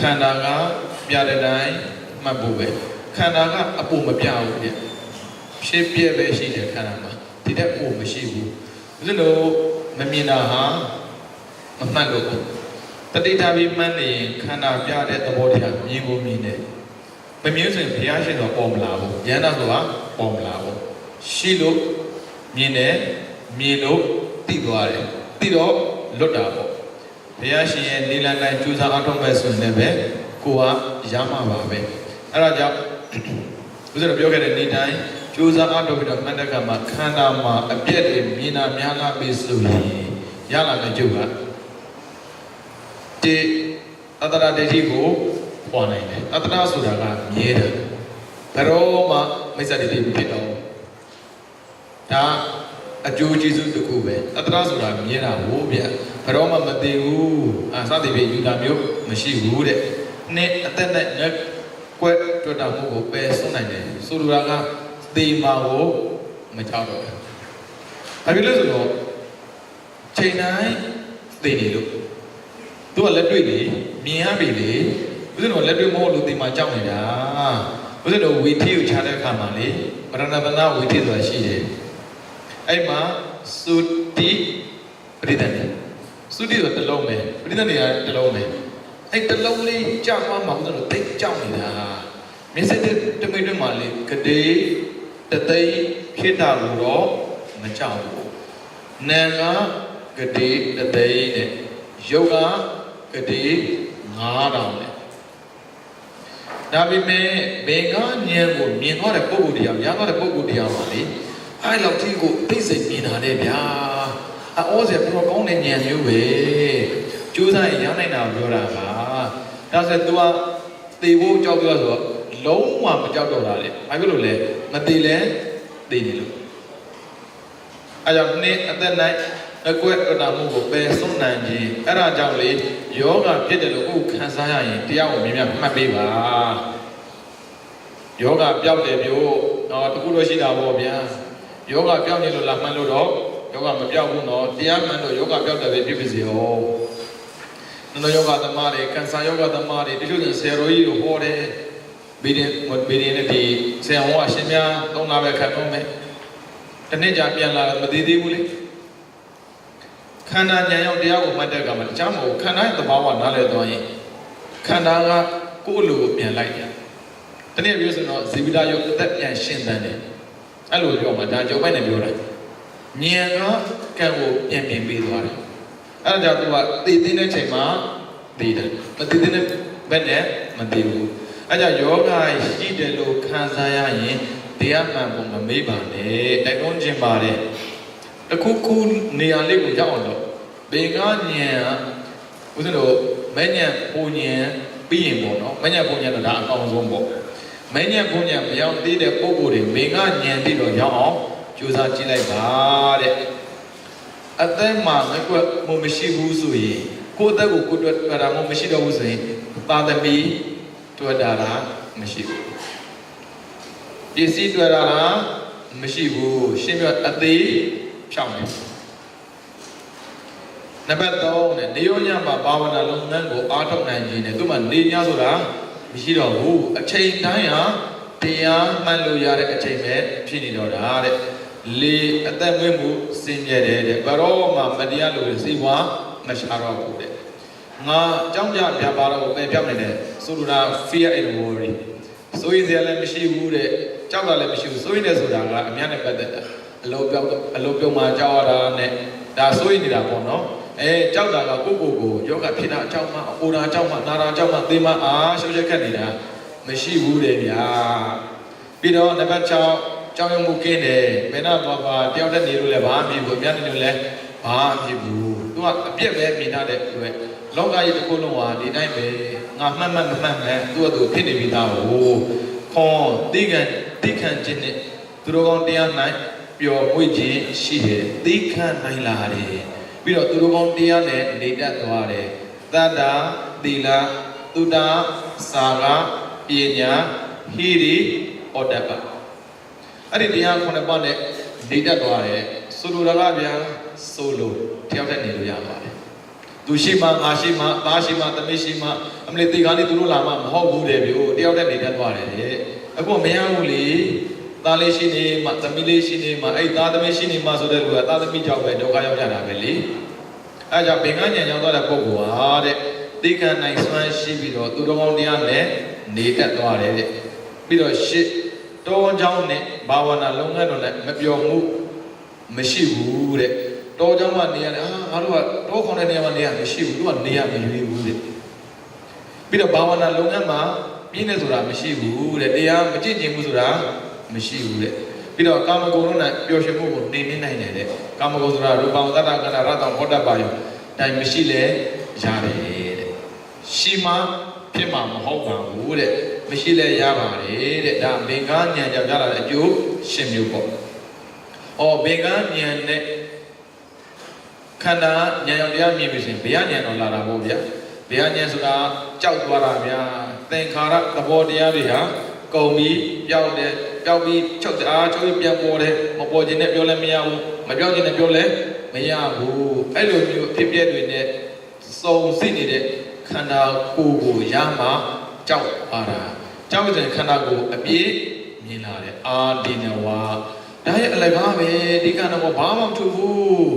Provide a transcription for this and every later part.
ခန္ဓာကပြတဲ့တိုင်းမှတ်ဖို့ပဲခန္ဓာကအပူမပြဘူးပြဖြစ်ပြပဲရှိတယ်ခန္ဓာမှာဒီတဲ့ပူမရှိဘူးဒါလို့မမြင်တာဟာမမှတ်လို့တတိထားပြီးမှန်းနေရင်ခန္ဓာပြတဲ့သဘောတရားမြင်ဖို့မြင်တယ်မမြင်ဆိုရင်ဘုရားရှိတော်ပေါ်မလာဘူးဉာဏ်တော်ဆိုတာပေါ်မလာဘူးရှိလို့မြင်တယ်မြင်လို့သိသွားတယ်သိတော့လွတ်တာပေါ့ဘုရားရှင်ရဲ့နိလန်တိုင်းကျူးစာအထောက်မဲ့ဆိုရင်လည်းကိုကရမှာပါပဲအဲ့ဒါကြောင့်ဘုရားပြောခဲ့တဲ့နေ့တိုင်းကျူးစာအထောက်ပြီးတော့မှတ်တဲ့ကမှာခန္ဓာမှာအပြည့်တွေမြင်တာများလာပြီဆိုရင်ရလာမယ့်ကျုပ်ကဒီအတ္တရဒိဋ္ဌိကိုပွားနိုင်တယ်အတ္တရဆိုတာကမြဲတယ်ဘယ်တော့မှမိစ္ဆာဒိဋ္ဌိဖြစ်တော့ဒါအကျိုးကျေးဇူးတစ်ခုပဲအတ္တရဆိုတာမြဲတာဟုတ်ဗျဘယ်တော့မှမသိဘူးစသည်ဖြင့်ယူတာမျိုးမရှိဘူးတဲ့နှစ်အသက်နဲ့ကွက်တွေ့တာမှုကိုပယ်ဆုံးနိုင်တယ်ဆိုလိုတာကသေမာကိုမကြောက်တော့ဘူးဘာဖြစ်လို့ဆိုတော့ချိန်တိုင်းသေနေလို့သူကလက်တွေ့လေမြင်ရပြီလေဘုရားတော်လက်တွေ့မဟုတ်လို့သေမာကြောက်နေတာဘုရားတော်ဝီထီကိုခြားတဲ့အခါမှာလေပရဏတနာဝီထီဆိုတာရှိတယ်အဲ့မှာသုတိပရိသတ်နေသုတိဆိုတလုံးပဲပရိသတ်နေကတလုံးပဲအဲ့တလုံးလေးကြောက်မှမဟုတ်တော့တိတ်ကြောက်နေတာမျက်စိတမိတ်တွင်မှလေကတိတသိဖြစ်တာလို့တော့မကြောက်ဘူးနာကကတိတသိနဲ့ရုပ်ကကတိ9000နဲ့ဒါပေမဲ့ဘေကဉာဏ်ကိုမြင်တော့တဲ့ပုဂ္ဂိုလ်တရားရတော့တဲ့ပုဂ္ဂိုလ်တရားပါလေအဲ့လောက်ကြီးကိုသိစိတ်မြင်တာလေဗျာအောစေဘယ်လိုကောင်းတဲ့ဉာဏ်မျိုးပဲကျိုးစားရင်ရနိုင်တာပြောတာပါဒါဆို तू ကသေဖို့ကြောက်ပြောဆိုတော့လုံးဝမကြောက်တော့တာလေဘာဖြစ်လို့လဲမသေလဲသေနေလို့အဲကြောင့်နေ့အသက်၌အကွက်တော်မှုကိုပယ်ဆုံးနိုင်ခြင်းအဲ့ဒါကြောင့်လေယောဂဖြစ်တယ်လို့ကိုခံစားရရင်တရားကိုမြင်မြတ်မှတ်ပေးပါယောဂပျောက်တယ်ပြောတော့တခုတော့ရှိတာပေါ့ဗျာယောဂပျောက်နေလို့လာမှန်းလို့တော့ယောဂမပျောက်ဘူးနော်တရားမှန်တော့ယောဂပျောက်တယ်ပဲဖြစ်ပါစေဟောနော်ယောဂသမားတွေကင်ဆာယောဂသမားတွေတချို့ဆယ်ရိုးကြီးကိုဟောတယ်ဘီရင်နဲ့ဒီဆယ်ဟောအရှင်များသုံးလာပဲခံတော့မယ်တနေ့ကြာပြန်လာမသေးသေးဘူးလေခန္ဓာဉာဏ်ရောက်တရားကိုမှတ်တဲ့အခါမှာတခြားမဟုတ်ခန္ဓာရဲ့သဘာဝနားလည်သွားရင်ခန္ဓာကကိုယ်လိုပြန်လိုက်တယ်တနေ့ပြောဆိုတော့ဇေဝိတယုတ်အသက်ပြန်ရှင်းသန်းတယ်အဲ့လိုပြောမှဒါကြောက်ပိုက်နဲ့ပြောတာဉာဏ်ကကံကိုပြန်ပြင်ပေးသွားတယ်အဲ့ဒါကြောင့်သူကသိသိတဲ့ချိန်မှာသိတယ်မသိတဲ့ဘက်နဲ့မသိဘူးအဲ့ကြောင့်ယောဂရှိတယ်လို့ခံစားရရင်တရားမှန်ဖို့မမေ့ပါနဲ့တိုက်တွန်းခြင်းပါတယ်တခုခုနေရာလေးကိုရောက်အောင်လို့ဘေကဉာဏ်ဦးဇင်းတို့မဉ္ဇဉ်ပူဉဏ်ပြီးရင်ပေါ့နော်မဉ္ဇဉ်ပူဉဏ်တော့ဒါအကောင်းဆုံးပေါ့မဉ္ဇဉ်ပူဉဏ်မရောက်သေးတဲ့ပုဂ္ဂိုလ်တွေဘေကဉာဏ်ပြီးတော့ရောက်အောင်ကြိုးစားကြည့်လိုက်ပါတဲ့အသက်မှာမကွက်မှုမရှိဘူးဆိုရင်ကိုယ်အသက်ကိုကိုယ်တွေ့တာမှမရှိတော့ဘူးဆိုရင်သာသမီတွေ့တာလားမရှိဘူးပစ္စည်းတွေ့တာလားမရှိဘူးရှင်းပြအသေးဖြောင်းနေနံပါတ်3နဲ့နေရောညမှာဘာဝနာလုပ်ငန်းကိုအားထုတ်နိုင်ခြင်းနဲ့သူ့မှာနေညဆိုတာမရှိတော့ဘူးအချိန်တိုင်းဟာတရားမှတ်လို့ရတဲ့အချိန်ပဲဖြစ်နေတော့တာတဲ့လေအသက်မွေးမှုစင်ကြဲတယ်တဲ့ဘရောမှာမတရားလို့စိတ်ဝါမရှာတော့ဘူးတဲ့ငါကြောင်းကြပြပါတော့ပဲပြောင်းနေတယ်ဆိုလိုတာ fear and worry စိုးရိမ်စရာလည်းမရှိဘူးတဲ့ကြောက်တာလည်းမရှိဘူးစိုးရိမ်တယ်ဆိုတာကအများနဲ့ပတ်သက်တာအလုံးပြုံးမှာကြောက်ရတာနဲ့ဒါစိုးရိမ်နေတာပေါ့နော်ကြောက်တာကကိုယောဂဖြစ်တာအကြောင်းမှအိုတာအကြောင်းမှနာတာအကြောင်းမှသေမအားရှုပ်ချက်ခတ်နေတာမ မရှိဘူးတဲ့ဗျာပြီးတော့နံပါတ်6ကြောင်းရုံမှုကင်းတယ်ဘယ်တော့ပါတယောက်တည်းနေလို့လည်းဘာမှမဖြစ်ဘူးအများနေလို့လည်းဘာမှမဖြစ်ဘူးသူကအပြစ်ပဲမြင်တဲ့အတွက်လောကကြီးတစ်ခုလုံးဟာဒီတိုင်းပဲငါမှတ်မယ်သူကသူဖြစ်နေပြီးသားကိုခွန်တိခံခြင်းနဲ့သူတို့ကောင်းတရားနိုင်ပျော်မွေ့ခြင်းရှိတယ်တိခံနိုင်လာတယ်ပြီးတော့သူတို့ကောင်းတရားနဲ့နေတတ်သွားတယ်သတ္တာသီလသုတ္တစာကပညာဟိရိဩတ္တပအဲ့ဒီတရား9ပါးနဲ့နေတတ်သွားတယ်ဆိုလိုတာကဗျာဆိုလိုတယောက်တည်းနေလို့ရပါတယ်သူရှိမှငါရှိမှသားရှိမှသမီးရှိမှအမလေးတေကားလေးသူတို့လာမှမဟုတ်ဘူးတဲ့ဗျို့တယောက်တည်းနေတတ်သွားတယ်အခုမရဘူးလေသားလေးရှိနေမှသမီးလေးရှိနေမှအဲ့သားသမီးရှိနေမှဆိုတဲ့လူကသားသမီးကြောင့်ပဲဒုက္ခရောက်ကြတာပဲလေအဲ့ကြောင့်ဘင်္ဂညံရောက်သွားတဲ့ပုဂ္ဂိုလ်ဟာတဲ့တိခံနိုင်စွမ်းရှိပြီးတော့သူတော်ကောင်းတရားနဲ့နေတတ်သွားတယ်တဲ့ပြီးတော့ရှစ်တောเจ้าနဲ့ဘာဝနာလုပ်ငန်းတော်နဲ့မပြောမှုမရှိဘူးတဲ့တောเจ้าမှနေရတယ်ငါတို့ကတောခေါင်တဲ့နေရာမှာနေရမရှိဘူးသူကနေရမရွေးဘူးတဲ့ပြီးတော့ဘာဝနာလုပ်ငန်းမှာပြင်းနေဆိုတာမရှိဘူးတဲ့တရားမကြည့်ကျင်ဘူးဆိုတာမရှိဘူးတဲ့ပြီးတော့ကာမဂုဏ်တို့နဲ့ပျော်ရွှင်မှုကိုနှိမ်နှင်းနိုင်တယ်တဲ့ကာမဂုဏ်ဆိုတာရူပံသတ္တကန္တရတံဟောတ္တပါယောတိုင်မရှိလဲရတယ်တဲ့ရှိမှဖြစ်မှာမဟုတ်ပါဘူးတဲ့မရှိလဲရပါတယ်တဲ့ဒါဘင်္ဂဉာဏ်ကြောင့်ရလာတဲ့အကျိုး10မျိုးပေါ့။အော်ဘင်္ဂဉာဏ်နဲ့ခန္ဓာဉာဏ်ရောက်တရားမြင်ပြီဆိုရင်ဘယ်ဉာဏ်တော့လာတာပေါ့ဗျာ။ဘယ်ဉာဏ်ဆိုတာကြောက်သွားတာဗျာ။သင်္ခါရသဘောတရားတွေဟာကုန်ပြီးပြောင်းတယ်ပြောင်းပြီးချုပ်ပြီးပြန်ပေါ်တယ်မပေါ်ခြင်းနဲ့ပြောလဲမရဘူးမပြောခြင်းနဲ့ပြောလဲမရဘူးအဲ့လိုမျိုးဖြစ်ပျက်တွေနဲ့စုံစိနေတဲ့ခန္ဓာကိုယ်ကိုရမှကြောက်ပါတာကြောက်တဲ့ခန္ဓာကိုယ်အပြည့်မြင်လာတယ်အာဒီနဝါဒါရဲ့အလကားပဲဒီခန္ဓာကိုဘာမှမထူဘူး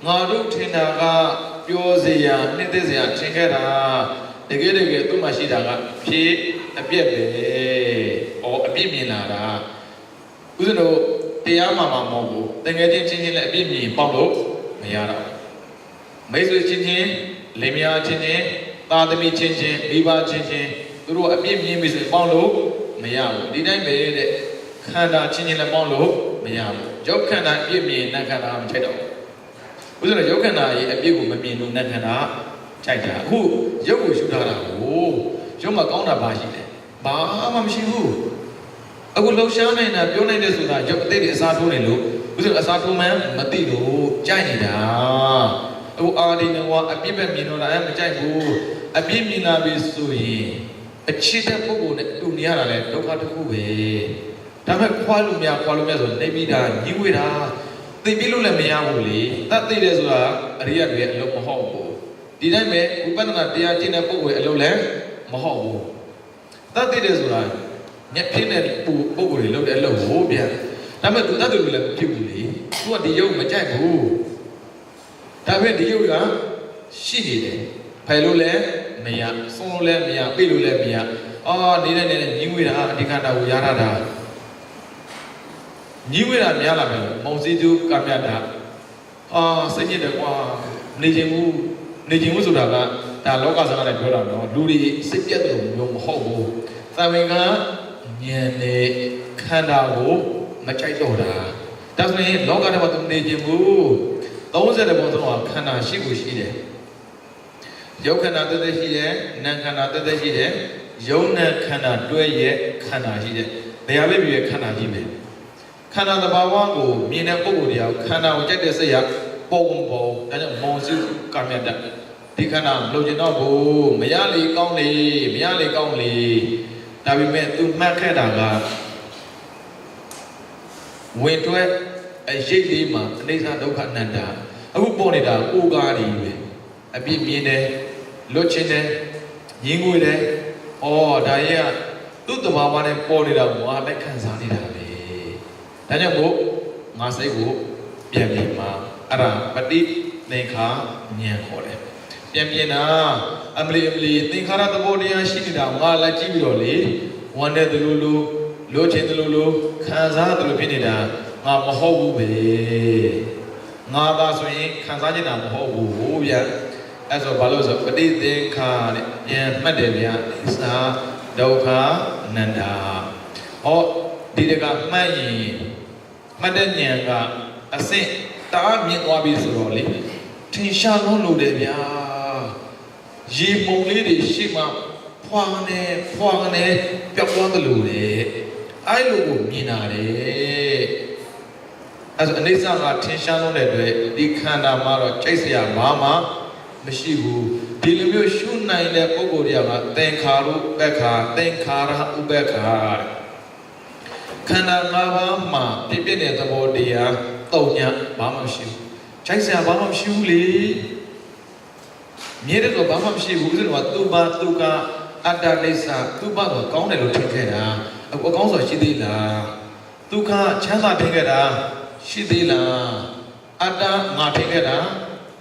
ငါတို့ထင်တာကပြောစရာနှစ်သက်စရာထင်ခဲ့တာတကယ်သူ့မှာရှိတာကဖြည့်အပြည့်ပဲအပြည့်မြင်လာတာဥစဉ်တို့တရားမှမဟုတ်ဘူးတကယ်ချင်းလည်းအပြည့်မြင်ပေါက်လို့မရတော့မိတ်ဆွေချင်းလင်မယားချင်းသားသမီးချင်းမိဘချင်းသူတို့အပြည့်မြင်ပြီဆိုရင်ပေါက်လို့မရဘူးဒီတိုင်းပဲတဲ့ခန္ဓာချင်းလည်းပေါက်လို့မရဘူးရုပ်ခန္ဓာအပြည့်မြင်နတ်ခန္ဓာမထိုက်တော့ဘူးဥစဉ်တို့ရုပ်ခန္ဓာရဲ့အပြည့်ကိုမမြင်လို့နတ်ခန္ဓာထိုက်တာအခုရုပ်ကိုရှုထားတာကိုရုပ်မှာကောင်းတာဘာရှိလဲဘာမှမရှိဘူးအခုလှုပ်ရှားနေတာပြောနိုင်တယ်ဆိုတာရုပ်အသေးတွေအစားထိုးနေလို့ဥစဉ်အစားထိုးမှန်းမသိလို့ကြိုက်နေတာအခုအာဒီနဝအပြည့်ပဲမြင်တော့တာမကြိုက်ဘူးအပြည့်မြင်လာပြီဆိုရင်အခြေတဲ့ပုဂ္ဂိုလ်နဲ့တူနေရတာလေဒုက္ခတစ်ခုပဲဒါပေမဲ့ခွာလို့မရဆိုနေပြီးတာညှိဝေးတာသိပြီးလို့လည်းမရဘူးလေတတ်သိတယ်ဆိုတာအရိယတွေအလုံးမဟုတ်ဘူးဒီတိုင်းပဲဝိပဿနာတရားကျင့်တဲ့ပုဂ္ဂိုလ်ရဲ့အလုံးလည်းမဟုတ်ဘူးတတ်သိတယ်ဆိုတာညက်ဖြစ်တဲ့ပုဂ္ဂိုလ်တွေလုပ်တဲ့အလုပ်ကိုပြန်ဒါပေမဲ့သူတတ်တယ်လို့လည်းမဖြစ်ဘူးလေသူကဒီရုပ်မကြိုက်ဘူးဒါပေမဲ့ဒီရုပ်ကရှိနေတယ်ဖယ်လို့လည်းမရဆုံးလို့လည်းမရပြေးလို့လည်းမရနေတဲ့ညင်းဝေးတာအဓိကတာကိုရတာညင်းဝေးတာများလာမယ်မောင်စည်းသူကမြတ်တာစိတ်ညစ်တယ်ကွာနေခြင်းဘူးဆိုတာကဒါလောကစကားနဲ့ပြောတာနော်လူတွေစိတ်ပြတ်တယ်လို့မဟုတ်ဘူးသံဝေကဉာဏ်နဲ့ခန္ဓာကိုမကြိုက်တော့တာဒါဆိုရင်လောကထဲမှာသူနေခြင်းဘူး30ပုံစံကခန္ဓာရှိကိုရှိတယ်ရုပ်ခန္ဓာတက်ရှိတယ်နာမ်ခန္ဓာတက်ရှိတယ်ယုံနဲ့ခန္ဓာတွဲရဲ့ခန္ဓာရှိတယ်ဘယ်ဟာပဲဖြစ်ခန္ဓာကြီးပဲခန္ဓာတဘာဝကိုမြင်တဲ့ပုဂ္ဂိုလ်တရားခန္ဓာကိုကြိုက်တဲ့စိတ်ရပုံဒါကြောင့်မောင်စုကာမြတ်တဒီခန္ဓာလုံကျင်တော့ဘူးမရလေကောင်းလေဒါပေမဲ့သူမှတ်ခဲ့တာကဝင်တွဲအရေးလေးမှာအနိစ္စဒုက္ခအနတ္တအခုပေါ်နေတာကိုယ်ကားတွေပဲအပြစ်မြင်တယ်လွတ်ချင်းတယ်ညင်းငွေတယ်ဒါရဲ့သူ့တဘာဝနဲ့ပေါ်နေတာကိုငါလက်ခံစားနေတာပဲဒါကြောင့်မို့ငါစိတ်ကိုပြန်ပြီးမှအဲ့ဒါပฏิသင်္ခါဉာဏ်ခေါ်တယ်ပြန်ပြင်တာအမလီသင်္ခါရသဘောတရားရှိနေတာငါလက်ကြည့်ပြီးတော့လေဝမ်းတဲ့သူလိုလိုချင်သူလိုခံစားသူလိုဖြစ်နေတာငါမဟုတ်ဘူးပဲငါသာဆိုရင်ခံစားချင်တာမဟုတ်ဘူးဗျအဲ့ဆိုဘာလို့ဆိုပฏิသင်္ခါတဲ့ဉာဏ်မှတ်တယ်ဗျာသဒုက္ခ နန္ဒာဟောဒီတကမှတ်ရင်မှတ်တဲ့ဉာဏ်ကအစစ်တားမြင်သွားပြီဆိုတော့လေထင်ရှားလုံးလို့တယ်ဗျာရေမုံလေးတွေရှိမှဖွာနေပျောက်သွားသလိုလေအဲ့လိုကိုမြင်တာလေအဲ့ဆိုအနိစ္စကထင်ရှားလုံးတဲ့အတွက်ဒီခန္ဓာမှာတော့ကြိတ်စရာဘာမှမရှိဘူးဒီလိုမျိုးရှုနိုင်တဲ့ပုဂ္ဂိုလ်တွေကသင်္ခါရုပ္ပခာသင်္ခါရဥပ္ပခာခန္ဓာ၅ပါးမှာပြည့်ပြည့်တဲ့သဘောတရားတုံညာဘာမှမရှိဘူးကြိုက်စရာဘာမှမရှိဘူးလေမြဲတဲ့တော့ဘာမှမရှိဘူးဆိုတော့သူပါသူကအတ္တလိစ္ဆာသူပါတော့ကောင်းတယ်လို့ထင်ခဲ့တာအကောင်းဆိုရှိသေးလားဒုက္ခချမ်းသာထင်ခဲ့တာရှိသေးလားအတ္တငါထင်ခဲ့တာ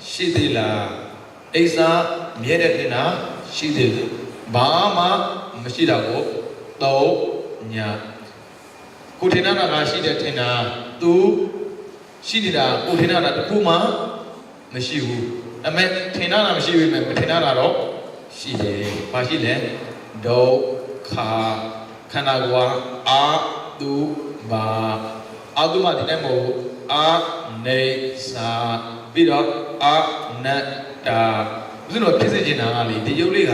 ရှိသေးလားအိစ္ဆာမြဲတဲ့ထင်တာရှိသေးလားဘာမှမရှိတာကိုတုံညာကိုထင်တာကရှိတဲ့ထင်တာသူရှိနေတာကိုထင်တာတခုမှမရှိဘူးအမေထင်တာမရှိဘူးမထင်တာတော့ရှိတယ်ဘာရှိလဲဒုက္ခခန္ဓာကိုယ်အာတုဘာအာတုမဒီနဲ့မဟုတ်အာနေစာပြီးတော့အာနတ္တာဘုရားတော်ဖြစ်စေချင်တာကလေဒီရုပ်လေးက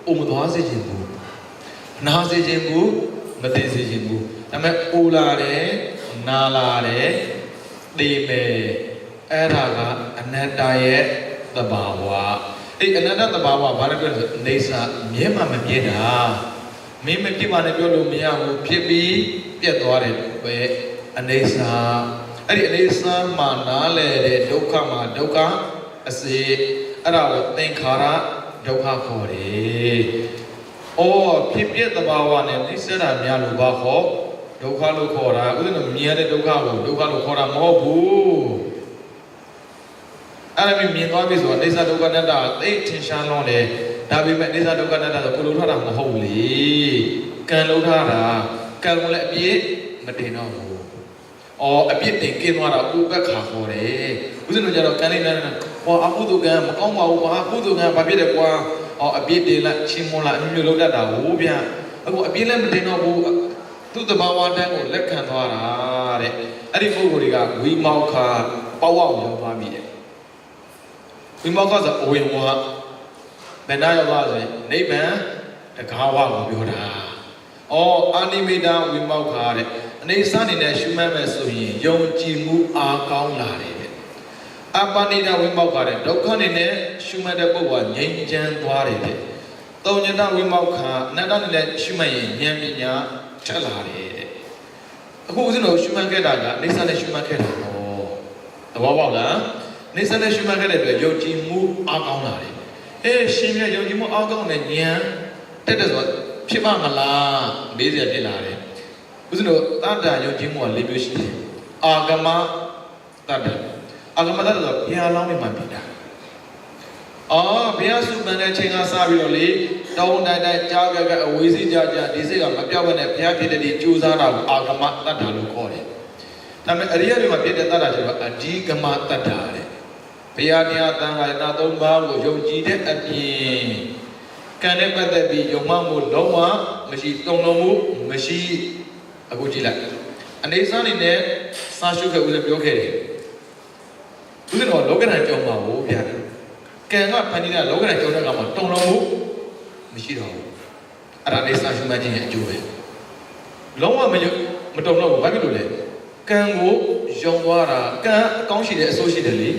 အုံမသွားစေချင်ဘူးနာစေချင်ဘူးမသိစေချင်ဘူးဒါပေမဲ့အိုလာတယ်နာလာတယ်သိမယ်အဲ့ဒါကအနတ္တရဲ့သဘာဝအဲ့အနတ္တသဘာဝဘာလဲပြောလဲနေစာမြဲမှမမြဲတာမင်းမဖြစ်ပါနဲ့ပြောလို့မရဘူးဖြစ်ပြီးပြတ်သွားတယ်ပဲအနေစာအဲ့ဒီအနေစာမှာနားလဲတဲ့ဒုက္ခမှာဒုက္ခအစေအဲ့ဒါကိုသင်္ခါရဒုက္ခခေါ်တယ်။အော်ဖြစ်ပြသဘာဝနဲ့နှိစ္စတာများလို့ဘာခေါ်ဒုက္ခလို့ခေါ်တာဥဒ္ဒနာမြင်ရတဲ့ဒုက္ခကိုဒုက္ခလို့ခေါ်တာမဟုတ်ဘူး။အဲ့ဒါမြင်သွားပြီဆိုတော့နှိစ္စဒုက္ခအနတ္တသိထင်ရှားလုံးတယ်ဒါပေမဲ့အိစ္ဆဒုက္ခအနတ္တဆိုကိုလိုထားတာမဟုတ်လေကံလုံးထားတာကံကလည်းအပြည့်မတင်တော့ဘူးအော်အပြည့်တင်ကင်းသွားတာဥပ္ပခါခေါ်တယ်ဦးဇင်းတို့ကြတော့ကံလေးနဲ့ဟောအကုသိုလ်ကံမကောင်းပါဘူးဘာကုသိုလ်ကံဘာဖြစ်တယ်ကွာအော်အပြည့်တင်လိုက်ချင်းမွန်လိုက်အမျိုးမျိုးလုံးတတ်တာဟိုဗျာအခုအပြည့်လည်းမတင်တော့ဘူးသူ့တဘာဝတန်းကိုလက်ခံသွားတာတဲ့အဲ့ဒီပုဂ္ဂိုလ်တွေကဝိမောက္ခပေါဝရောက်သွားပြီတဲ့ဝိမောက္ခဆိုအဝင်ဝါဘယ်နာရောက်သွားဆိုရင်နိဗ္ဗာန်တကားဝကိုပြောတာ။အော်အာနိမိတာဝိမောက္ခတဲ့အနေစအနေနဲ့ရှုမှတ်မဲ့ဆိုရင်ယုံကြည်မှုအားကောင်းလာတယ်တဲ့။အပဏိတာဝိမောက္ခတဲ့ဒုက္ခအနေနဲ့ရှုမှတ်တဲ့ပုဂ္ဂိုလ်ကငြိမ်းချမ်းသွားတယ်တဲ့။သုံးညတဝိမောက္ခအနတ္တအနေနဲ့ရှုမှတ်ရင်ဉာဏ်ပညာထက်လာတယ်တဲ့။အခုဦးဇင်းတို့ရှုမှတ်ခဲ့တာကအနိစ္စနဲ့ရှုမှတ်ခဲ့တာပေါ့။သဘောပေါက်လား။အနိစ္စနဲ့ရှုမှတ်ခဲ့တဲ့အတွက်ယုံကြည်မှုအားကောင်းလာတယ်။ရှင်မြတ်ယုံကြည်မှုအောက်ကောင်းတဲ့ဉာဏ်တက်တဲ့ဆိုဖြစ်ပါမလားမေးစရာဖြစ်လာတယ်ဦးဇင်းတို့တတ္တယုံကြည်မှုက၄မျိုးရှိတယ်အာဂမတတ္တအာဂမတတ္တဆိုဘုရားလောင်းနေမှပြတာအော်ဘုရားစုပန်တဲ့ချိန်ကစပြီးတော့လေတောင်းတိုင်တိုင်ကြားကြကြအဝေးစီကြားကြဒီစိတ်ကမပြောက်ဘဲနဲ့ဘုရားဖြစ်တဲ့ဒီကြိုးစားတာကိုအာဂမတတ္တလို့ခေါ်တယ်ဒါပေမဲ့အရိယတွေမှာဖြစ်တဲ့တတ္တဆိုတော့အဓိကမတတ္တတဲ့ဘုရားတရားသံဃာနာသုံးပါးကိုယုံကြည်တဲ့အပြင်ကံနဲ့ပတ်သက်ပြီးယုံမှမှုလုံးဝမရှိတုံ့လုံးမှုမရှိအခုကြည့်လိုက်အနေစအနေနဲ့စာရှုခဲ့ဦးလည်းပြောခဲ့တယ်ဦးဇင်းတော်လောကဓာတ်ကြောင်းပါဘူးဗျာကံကဖန်တီးတဲ့လောကဓာတ်ကြောင်းတဲ့ကမှာတုံ့လုံးမှုမရှိတော့ဘူးအဲ့ဒါနေစာရှုမှတ်ခြင်းရဲ့အကျိုးပဲလုံးဝမတုံ့လုံးဘူးဘာဖြစ်လို့လဲကံကိုယုံသွားတာကံအကောင်းရှိတယ်အဆိုးရှိတယ်လေ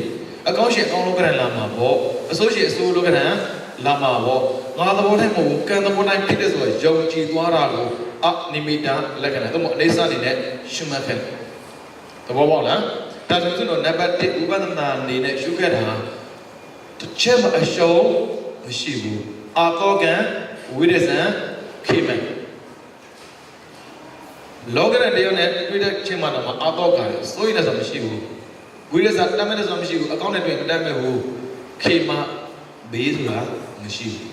အကောင်းရှိအကောင်းလောကဓာတ်လာမှာပေါ့အဆိုးရှိအဆိုးလောကဓာတ်လာမှာပေါ့ငါသဘောတိုင်းမဟုတ်ဘူးကံသဘောတိုင်းဖြစ်တဲ့ဆိုတော့ယုံကြည်သွားတာကိုအနိမိတာလက္ခဏာသို့မဟုတ်အနေစအနေနဲ့ရှုမှတ်ခဲ့သဘောပေါက်လားဒါဆိုရင်တော့နံပါတ်1ဥပဒနာအနေနဲ့ရှုခဲ့တာတစ်ချက်မှအရှုံးမရှိဘူးအာသောကံဝိရဇံခိမံလောကရတရားနဲ့တွေ့တဲ့ချင်းမှတော့အာသောကံစိုးရိမ်တဲ့ဆိုမရှိဘူးဝိရဇံတတ်မဲ့တဲ့ဆိုမရှိဘူးအကောင့်နဲ့တွေ့မတတ်မဲ့ဘူးခိမဘေးဆိုတာမရှိဘူး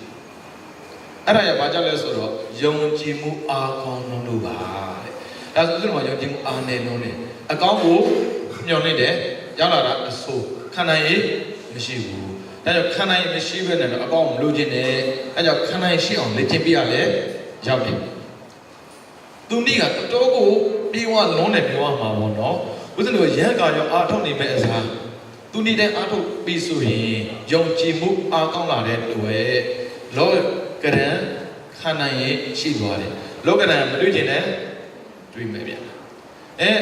အဲ့ဒါရဘာကြောင့်လဲဆိုတော့ယုံကြည်မှုအားကောင်းလို့ပါတဲ့ဒါဆိုရင်ယုံကြည်မှုအားနည်းလုံးနဲ့အကောင်းကိုညှော်နေတယ်ရောက်လာတာအဆိုးခံနိုင်ရမရှိဘူးဒါကြောင့်ခံနိုင်မရှိဘဲနဲ့တော့အကောင်းမလို့ခြင်းနဲ့အဲကြောင့်ခံနိုင်ရှိအောင်လေ့ကျင့်ပြရလဲရောက်တယ် သူနေ့ကတော့ကိုပြေးဝလုံးနဲ့ပြောရမှာပေါ့နော်ဦးဇင်းတို့ရန်ကာရောအာထုတ်နေမဲ့အစားသူနေ့တိုင်းအာထုတ်ပြီးဆိုရင်ယုံကြည်မှုအားကောင်းလာတဲ့တွေ့လောကရန်ခံနိုင်ရရှိသွားတယ်လောကရန်မတွေ့ချင်တဲ့တွေ့မယ်ဗျ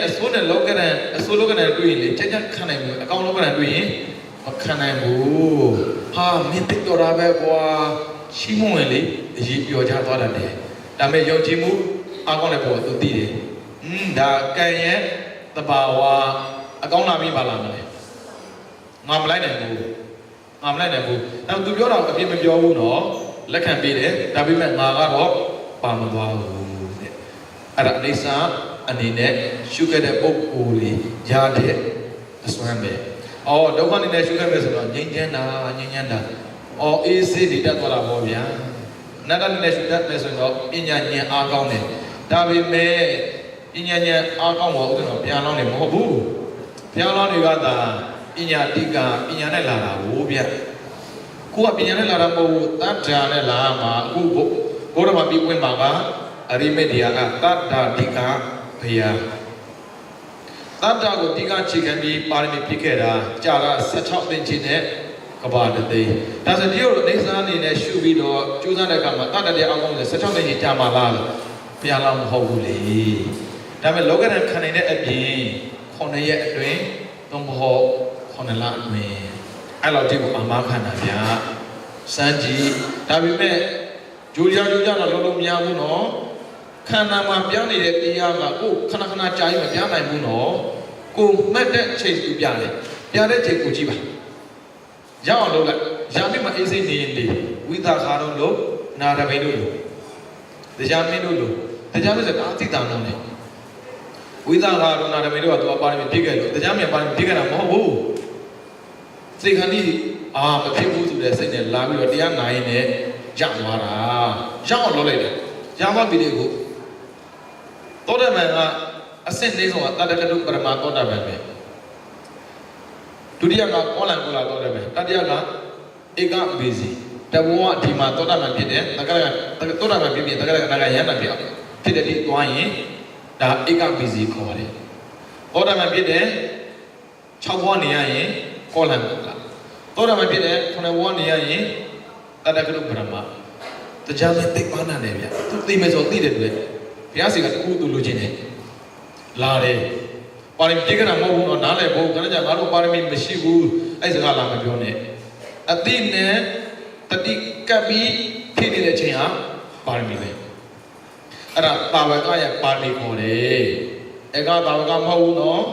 အစိုးနဲ့လောကရန်အစိုးလောကရန်တွေ့ရင်လေချက်ခံနိုင်ဘူးအကောင်လောကရန်တွေ့ရင်မခံနိုင်ဘူးဟာမင်းတိတ်တော်တာပဲကွာရှိမဝင်လေအရေးပြောချသွားတယ်ဒါပေမဲ့ယုံကြည်မှုအားကောင်းတဲ့ပုံသူသိတယ်ဒါကံရဲ့တဘာဝအကောင်းလာပြီပါလားမလဲငါမလိုက်နိုင်ဘူးအဲ့သူပြောတာအပြစ်မပြောဘူးနော်လက်ခံပေးတယ်ဒါပေမဲ့ငါကတော့ပါမသွားဘူးတဲ့အဲ့ဒါအိဋ္ဌာအနေနဲ့ရှုခဲ့တဲ့ပုံကိုလေရတဲ့အစွမ်းပဲဒုက္ခအနေနဲ့ရှုခဲ့မယ်ဆိုတော့ငြိမ်းချမ်းတာအေးစေးနေတတ်သွားတာပေါ့ဗျာနတ်အနေနဲ့ရှုတတ်မယ်ဆိုတော့ပညာဉာဏ်အားကောင်းတယ်ဒါပေမဲ့ပညာဉာဏ်အားကောင်းဖို့ဥဒ္ဒေပြန်လောင်းနေမဟုတ်ဘူးပြန်လောင်းတွေကသာပညာတိကပညာနဲ့လာတာဟုတ်ဗျကိုကပညာနဲ့လာတာမဟုတ်ဘူးတတ္ထာနဲ့လာမှာအခုဘုရားမှာပြီးဝင်ပါကအရိမေတ္တရာကတတ္ထာတိကဘုရားတတ္ထာကိုတိကခြေခံပြီးပါရမီပြည့်ခဲ့တာကြာတာ16သိန်းချင်းနဲ့ကဘာတသိန်းဒါဆိုဒီလိုအိဋ္ဌာအနေနဲ့ရှုပြီးတော့ကျိုးစားတဲ့အခါမှာတတ္တတရားအောက်ကောင်းတယ်16သိန်းချင်းကြာမှာလားဘုရားလောက်မဟုတ်ဘူးလေဒါပေမဲ့လောကရန်ခံနိုင်တဲ့အပြင်9ရက်အတွင်းသုံးဖို့9လအတွင်းအဲ့လောက်ဒီကိုအမားခံတာဗျာစမ်းကြည့်ဒါပေမဲ့ဂျိုးကြတော့လုံးမရဘူးနော်ခန္ဓာမှာပြောင်းနေတဲ့တရားကကိုခဏကြာရင်မပြောင်းနိုင်ဘူးနော်ကိုမှတ်တဲ့ချိန်သူပြတယ်ပြတဲ့ချိန်ကိုကြည့်ပါရအောင်လုပ်လိုက်ရာမိမအေးစိနေရင်လေဝိသခါတော့လို့နာရမိန်တို့လို့တရားမင်းတို့လို့တရားမင်းဆိုတာအသိတန်လုံးလေဝိသခါတော့နာရမိန်တို့ကသူအပါရမီပြည့်ခဲ့လို့တရားမင်းပါရမီပြည့်ခဲ့တာမဟုတ်ဘူးစိတ်ခန္ဒီမဖြစ်ဘူးဆိုတဲ့စိတ်နဲ့လာပြီးတော့တရားနာရင်လည်းရသွားတာရအောင်လုပ်လိုက်တယ်ရမပြီလေကိုသောတပန်ကအစစ်လေးဆုံးကတတ္တကတုပရမသောတပန်ပဲဒုတိယကကောလံကောလာသောတပန်တတိယကဧကဘေစီတဘောကဒီမှာသောတပန်ဖြစ်တယ်တက္ကရာသောတပန်ဖြစ်ပြီးတက္ကရာနာကရဟန္တာဖြစ်တယ်ဒီသွားရင်ဒါဧကဘေစီခေါ်တယ်သောတပန်ဖြစ်တယ်6ဘဝနေရရင်ကောလံကောလာသောတပန်ဖြစ်တယ်9ဘဝနေရရင်တတ္တကတုပရမတရားမသိပါနာတယ်ဗျသူသိမယ်ဆိုသိတယ်တွေ့ဘုရားစီကတခုသူလိုချင်တယ်လာတယ်ပါရမီပြည့်ကနာမဟုတ်ဘူးတော့နားလည်ဖို့ခဏကြာငါတို့ပါရမီမရှိဘူးအဲ့စကားလာမပြောနဲ့အတိနဲ့တတိကပ်ပြီးဖြစ်နေတဲ့အချိန်ဟာပါရမီပဲအဲ့ဒါတာဝကရဲ့ပါရမီခေါ်တယ်ဧကတာဝကမဟုတ်ဘူးနော်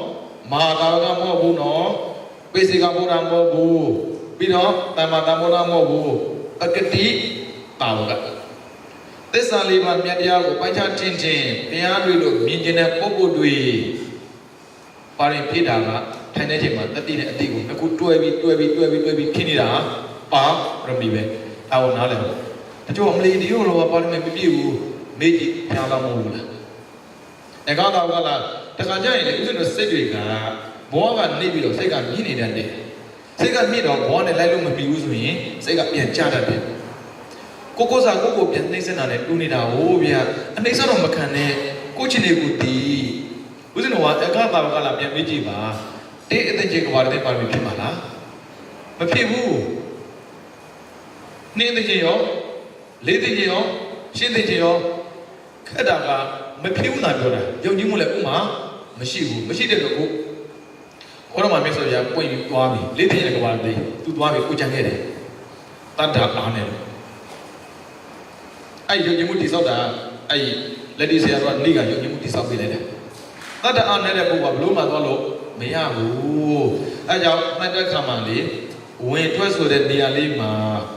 မဟာတာဝကမဟုတ်ဘူးနော်ပိစိကဘုရားမဟုတ်ဘူးပြီးတော့တမ္မာတမောနာမဟုတ်ဘူးအကတိတာဝကသစ္စာလေးပါးမြတ်တရားကိုပိုက်ချချင်းတရားတွေလို့မြင်ကျင်တဲ့ပုဂ္ဂိုလ်တွေပါရင်ဖြစ်တာကထိုင်တဲ့ချိန်မှာတတိနဲ့အတိကိုအခုတွဲပြီးဖြစ်နေတာပါရမီပဲဒါကိုနားလည်ဖို့တချို့အမလီဒီလိုတော့ပါရမီမပြည့်ဘူးမေးကြည့်ဖျားတော့မဟုတ်ဘူးလားအကောတော့ကလားတခါကျရင်လေဥစဉ်တို့စိတ်တွေကဘောကနေပြီးတော့စိတ်ကမြင့်နေတတ်တယ်စိတ်ကမြင့်တော့ဘောနဲ့လိုက်လို့မပြီးဘူးဆိုရင်စိတ်ကပြန်ကျတတ်တယ်ကိုစားကိုပြန်နှိမ့်စက်တာနဲ့တူနေတာဟိုဗျာအနှိမ့်စက်တော့မခံနဲ့ကိုချင်းတွေကိုတီးဦးဇင်းတော်ကအကတာကလာပြန်မေးကြည့်ပါတေးအသိချင်းကဘာတဲ့ပါမီဖြစ်မှာလားမဖြစ်ဘူးနှင်းသိချင်းရောလေးသိချင်းရောရှင်းသိချင်းရောခက်တာကမဖြစ်ဘူးလားပြောတာယုံကြည်မှုလည်းဥမာမရှိဘူးမရှိတဲ့တော့ကိုခေါ်တော့မှမြတ်စွာဘုရားပွင့်ပြီးသွားပြီလေးသိချင်းကဘာလဲသူသွားပြီကိုကြံခဲ့တယ်တတ္တအားနဲ့အဲ့ယုံကြည်မှုတိဆောက်တာအဲ့လက်ဒီဆရာတော်ကနေကယုံကြည်မှုတိဆောက်ပေးလိုက်တယ်တတ္တအားနဲ့တဲ့ပုဂ္ဂိုလ်ကဘလို့မှသွားလို့မရဘူးအဲ့ကြောင့်မှတ်တဲ့ခါမှလေဝင်ထွက်ဆိုတဲ့နေရာလေးမှာ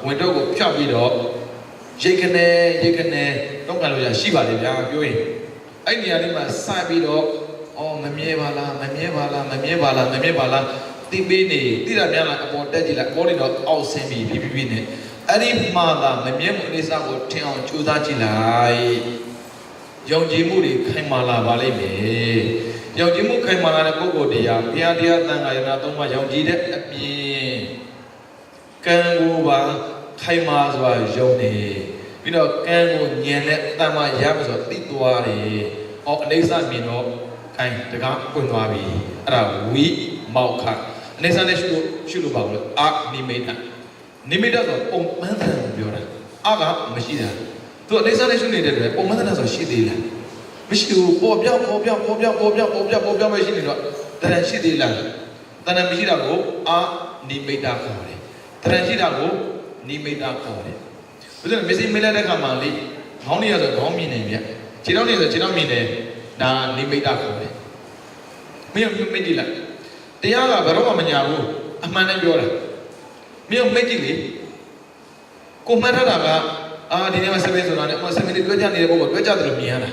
ဝင်တော့ကိုဖြောက်ပြီးတော့ရိတ်ခနဲ့တော့ကလို့ရရှိပါလေဗျာပြောရင်အဲ့နေရာလေးမှာစပြီးတော့မမြဲပါလားတိပေးနေတိရများလားအပေါ်တက်ကြည့်လိုက်ကောနေတော့အောက်ဆင်းပြီးဖြည်းနဲ့အဲ့ဒီမှာသာမမြဲမှုအနေစာကိုထင်အောင်ကြိုးစားကြည့်လိုက်ယုံကြည်မှုတွေခိုင်မာလာပါလိမ့်မယ်ယုံကြည်မှုခိုင်မာလာတဲ့ပုဂ္ဂိုလ်တရားဘုရားတရားသံဃာယနာသုံးပါးယုံကြည်တဲ့အပြင်ကံကိုပါခိုင်မာစွာယုံနေပြီးတော့ကံကိုဉာဏ်နဲ့တမ္မာရမယ်ဆိုသိသွားတယ် အနေစာမြင်တော့ခိုင်းတကားပွင့်သွားပြီအဲ့ဒါဝိမောက်ခအနေစာနဲ့ရှုလို့ပါလို့အာနိမိတ်နိမိတ်ဆိုပုံမှန်တယ်ပြောတာအာကမရှိတာသူအနေစာနဲ့ရှုနေတဲ့အတွက်ပုံမှန်တယ်ဆိုရှိသေးလားမရှိဘူးပေါ်ပြောင်းပဲရှိနေတော့တရံရှိသေးလားတရံမရှိတာကိုအာနိမိတ်ခေါ်တယ်တရံရှိတာကိုနိမိတ်ခေါ်တယ်ဘယ်လိုမစ္စည်းမေးလိုက်တဲ့ခါမှာလေခေါင်းလေးရဆိုခေါင်းမြင်နေပြခြေထောက်လေးဆိုခြေထောက်မြင်နေဒါနိမိတ်ခေါ်တယ်မင်းမိတ်ကြည့်လိုက်တရားကဘယ်တော့မှမညာဘူးအမှန်နဲ့ပြောတာမင်းမိတ်ကြည့်လေကိုမှတ်ထားတာကဒီနေ့မှ7ဆိုတာနဲ့7မိနစ်တွေ့ကြနေတဲ့ပုံကတွေ့ကြတယ်လို့မြင်ရတာ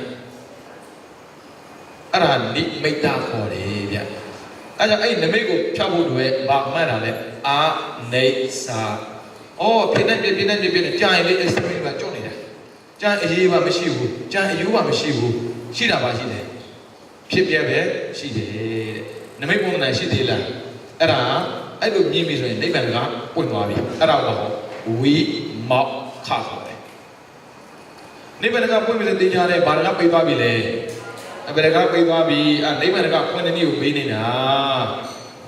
အဲ့ဒါနိမိတ်ခေါ်တယ်ဗျအဲ့ကြောင့်အဲ့နမိတ်ကိုဖြောက်ဖို့တွေဘာမှတ်တာလဲအာနေစာပြင်းနေကြာရင်လေ7မိနစ်မှကြောက်နေတာကြာအရေးပါမရှိဘူးကြာအယူပါမရှိဘူးရှိတာပါရှိတယ်ဖြစ်ပြပဲရှိတယ်တဲ့နမိတ်ပုံမှန်ရှိသေးလားအဲ့ဒါအဲ့လိုမြင်ပြီဆိုရင်နိဗ္ဗာန်ကပွင့်သွားပြီအဲ့ဒါကဟောဝိမောက်ခခေါ်တယ်နိဗ္ဗာန်ကပွင့်ပြီဆိုသိကြတယ်ဘာကပိတ်သွားပြီလဲအဘယ်ကပိတ်သွားပြီနိဗ္ဗာန်ကဖွင့်တဲ့နေ့ကိုမေးနေတာ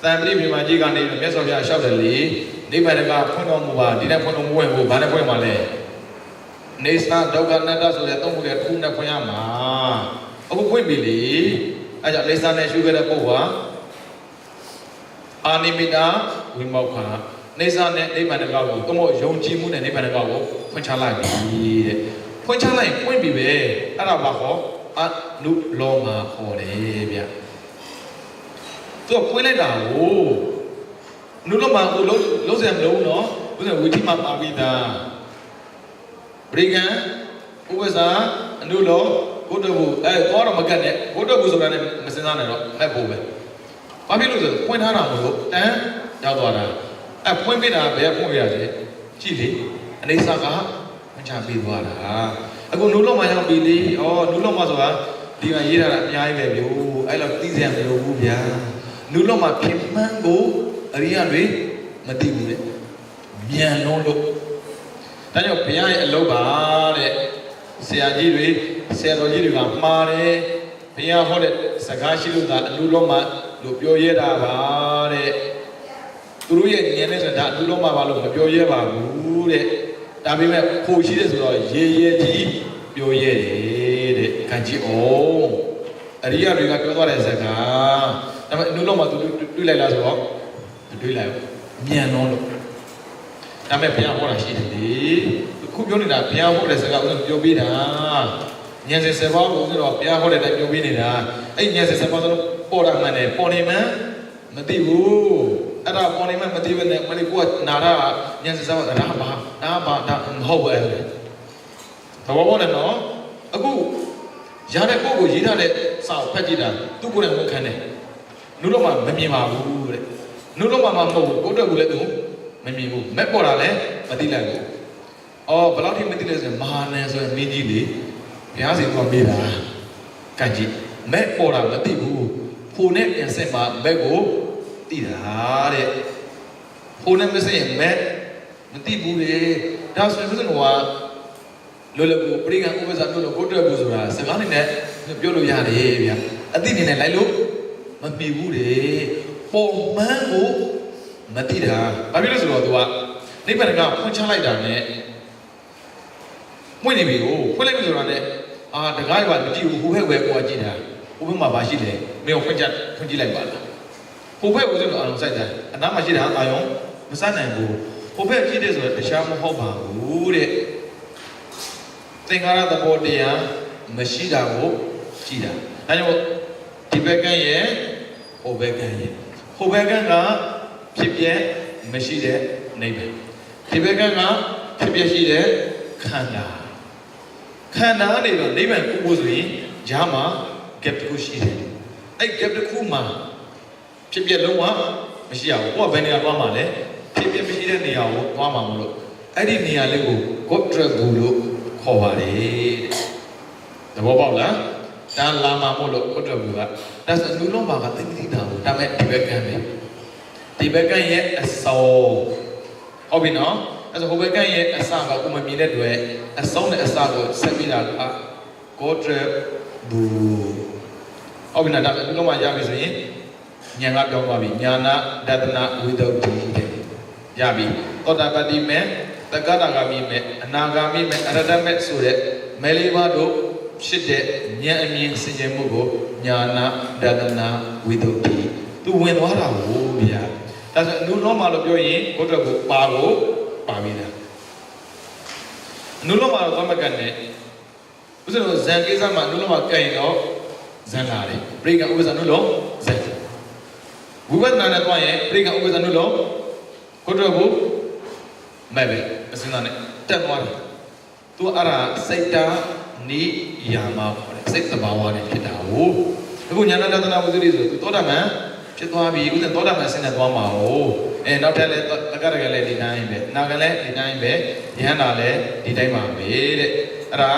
သံပတိပြမကြီးကနေမြတ်စွာဘုရားလျှောက်တယ်လေနိဗ္ဗာန်ကဖွင့်တော်မူပါဒီနဲ့ဖွင့်တော်မူဝင်ဖို့ဘာနဲ့ဖွင့်မှာလဲနေသာဒုက္ခနတ္တဆိုတဲ့သုံးခုတည်းတစ်ခုနဲ့ဖွင့်ရမှာအခုဖွင့်ပြီလေအဲကြောင့်နေသာနဲ့ရှုခဲ့တဲ့ပုဂ္ဂိုလ်ဟာအာနိမိတာဝိမောက္ခနေသာနဲ့နိဗ္ဗာန်ကောကိုတော့ယုံကြည်မှုနဲ့နိဗ္ဗာန်ကောကိုဖွင့်ချလိုက်ပြီတဲ့ဖွင့်ချလိုက်ဖွင့်ပြီပဲအဲ့ဒါဘာဟောအနုလောမခေါ်တယ်ဗျသူကဖွင့်လိုက်တာကိုနုလောမကိုလုံးစရာမလိုဘူးနော်ဘုရားဝိသီမှာပါပြီးသားပရိကံဥပ္ပစာအနုလောဘုဒ္ဓဘုခေါ်တော့မကတ်နဲ့ဘုဒ္ဓဘုဆိုတာနဲ့မစင်စားနဲ့တော့မဲ့ဖို့ပဲဘာဖြစ်လို့ဆိုဖွင့်ထားတာမလို့တန်းရောက်သွားတာဖွင့်ပြတာဘယ်ဖွင့်ပြရလဲကြည့်လေအနေစာကမချပြီးသွားတာအခုနုလောမရောက်ပြီလေနုလောမဆိုတာဒီမှာရေးထားတာအများကြီးပဲမျိုးအဲ့လိုသိစရာမလိုဘူးဗျာနုလောမဖြစ်မှန်းကိုအရိယတွေမသိဘူးလေမြန်လုံးလို့ဒါကြောင့်ဘုရားရဲ့အလုပ်ပါတဲ့ဆရာကြီးတွေဆရာတော်ကြီးတွေကမှားတယ်ဘုရားဟောတဲ့စကားရှိလို့သာအနုလောမလို့ပြောရတာပါတဲ့သူတို့ရဲ့ဉာဏ်နဲ့ဆိုတာအနုလောမပါလို့မပြောရပါဘူးတဲ့ဒါပေမဲ့ဖို့ရှိတယ်ဆိုတော့ရေကြီးပြောရတယ်တဲ့ခံကြည့်အောင်အရိယတွေကပြောသွားတဲ့စကားဒါပေမဲ့အနုလောမသူတွေ့လိုက်လားဆိုတော့မတွေ့လိုက်ဘူးမြန်တော့လို့ဒါပေမဲ့ဘုရားဟောတာရှိတယ်လေခုပြောနေတာဘုရားဟောတဲ့စကားကိုပြောပေးတာဉာဏ်စစ်စပါးကိုဆိုတော့ဘုရားဟောတဲ့အတိုင်းပြောပေးနေတာအဲ့ဉာဏ်စစ်စပါးဆိုတော့ပေါ်တာမှန်တယ်ပေါ်နေမှမသိဘူးအဲ့ဒါပေါ်နေမှမသိဘဲနဲ့မလေးကိုကနာတာဉာဏ်စစ်စပါးဒါဘာမဟုတ်ဘူးအဲ့ဒါဘောဘောနဲ့နော်အခုရတဲ့ကိုကိုရေးထားတဲ့စာကိုဖတ်ကြည့်တာသူ့ကိုယ်နဲ့ဝန်ခံတယ်နုတော့မှမမြင်ပါဘူးတဲ့နုတော့မှမဟုတ်ဘူးကိုယ့်အတွက်ကိုလည်းသူမမြင်ဘူးမက်ပေါ်တာလည်းမသိလိုက်ဘူးဘယ်လောက်ထိမသိလဲဆိုရင်မဟာနန်ဆိုရင်မင်းကြီးလေဘုရားရှင်ကမေးတာကကြည့်မက်ပေါ်တာမသိဘူးဖိုနဲ့ပြန်ဆက်မှာမက်ကိုသိတာတဲ့ဖိုနဲ့မဆက်ရင်မက်မသိဘူးလေဒါဆိုရင်ဘုရားကလောလောကိုပရိကံဥပ္ပဇာတို့လို့ကိုတွေ့ဘူးဆိုတာစကားနေနဲ့ပြောလို့ရတယ်ဗျာအသိနေနဲ့လိုက်လို့မမီဘူးလေပုံမှန်ကိုမသိတာဘာဖြစ်လို့ဆိုတော့သူကနိဗ္ဗာန်ကဖွင့်ချလိုက်တာနဲ့ပွင့်နေပြီကိုဖွင့်လိုက်ပြီဆိုတာနဲ့တကားရွာမကြည့်ဘူးဟိုဘက်ဝဲကိုကြည့်တာဟိုဘက်မှာမရှိတယ်မင်းကိုဖွင့်ကြည့်လိုက်ပါလားဟိုဘက်ကိုဆိုတော့အာရုံစိုက်တယ်အနားမှာရှိတာအာရုံမစနိုင်ဘူးဟိုဘက်ကြည့်တယ်ဆိုတော့တခြားမဟုတ်ပါဘူးတဲ့သင်္ခါရသဘောတရားမရှိတာကိုကြည့်တာဒါကြောင့်ဒီဘက်ကရဲ့ဟိုဘက်ကရဲ့ဟိုဘက်ကဖြစ်ပြမရှိတဲ့နိဗ္ဗာန်ဒီဘက်ကဖြစ်ပြရှိတဲ့ခန္ဓာနေတော့နိဗ္ဗာန်ကိုဆိုရင်ဈာမှာ gap တစ်ခုရှိတယ်အဲ့ gap တစ်ခုမှာဖြစ်ပြလုံးဝမရှိရဘူးကိုကဘယ်နေရာသွားမှာလဲဖြစ်ပြမရှိတဲ့နေရာကိုသွားမှာမလို့အဲ့ဒီနေရာလေးကို God track ဘူးလို့ခေါ်ပါတယ်သဘောပေါက်လားဒါလာမှာမို့လို့ God track ဘူးကဒါဆိုလူလုံးပါကသိသိတာဘူးဒါမဲ့ဒီဘက်ကပဲဒီဘက်ကရဲ့အစောဟုတ်ပြီနော်အဲ့ဆိုဟိုဘက်ကရဲ့အစကကိုမမြင်တဲ့တွေ့အဆုံးနဲ့အစကိုဆက်ပြီးတာက God track ဘူးဟုတ်ပြီနော်ဒါအလုံးမရပြီဆိုရင်ဉာဏ်ကပြောင်းသွားပြီညာနာဒသနာဝိသုဒ္ဓိတဲ့ရပြီသောတာပတိမေသက္ကတာဂါမိမေအနာဂါမိမေအရဟတမေဆိုတဲ့မဲလေးပါးတို့ဖြစ်တဲ့ဉာဏ်အမြင်စင်ကြယ်မှုကိုညာနာဒသနာဝိသုဒ္ဓိသူဝင်သွားတာကိုဗျာဒါဆိုအနုလောမလို့ပြောရင်ဘုဒ္ဓကိုပါပြီလားအနုလောမတော့သမကတ်နဲ့ဥစ္စာတော့ဇန်ကိစ္စမှာအနုလောမကတ်ရင်တော့ဇန်လာတယ်ပရိက္ခဥပ္ပဇ္ဇနုလောဇန်ဝိပဿနာနဲ့တွားရင်ပရိက္ခဥပ္ပဇ္ဇနုလောဘုဒ္ဓကိုမဲ့ပဲအစင်းသားနဲ့တက်သွားတယ်သူအဲ့ဒါစိတ်တာနိယာမခေါ်တယ်စိတ်သဘာဝနဲ့ဖြစ်တာကိုအခုညာနာတသနာဝိသုဒ္ဓိဆိုသူသောတာပန်ဖြစ်သွားပြီဥစ္စာသောတာပန်ဆင်းနေသွားမှာ哦နောက်ထပ်လည်းတက္ကရကလည်းဒီတိုင်းပဲနာကလည်းဒီတိုင်းပဲယဟန္တာလည်းဒီတိုင်းပါပဲတဲ့အဲ့ဒါ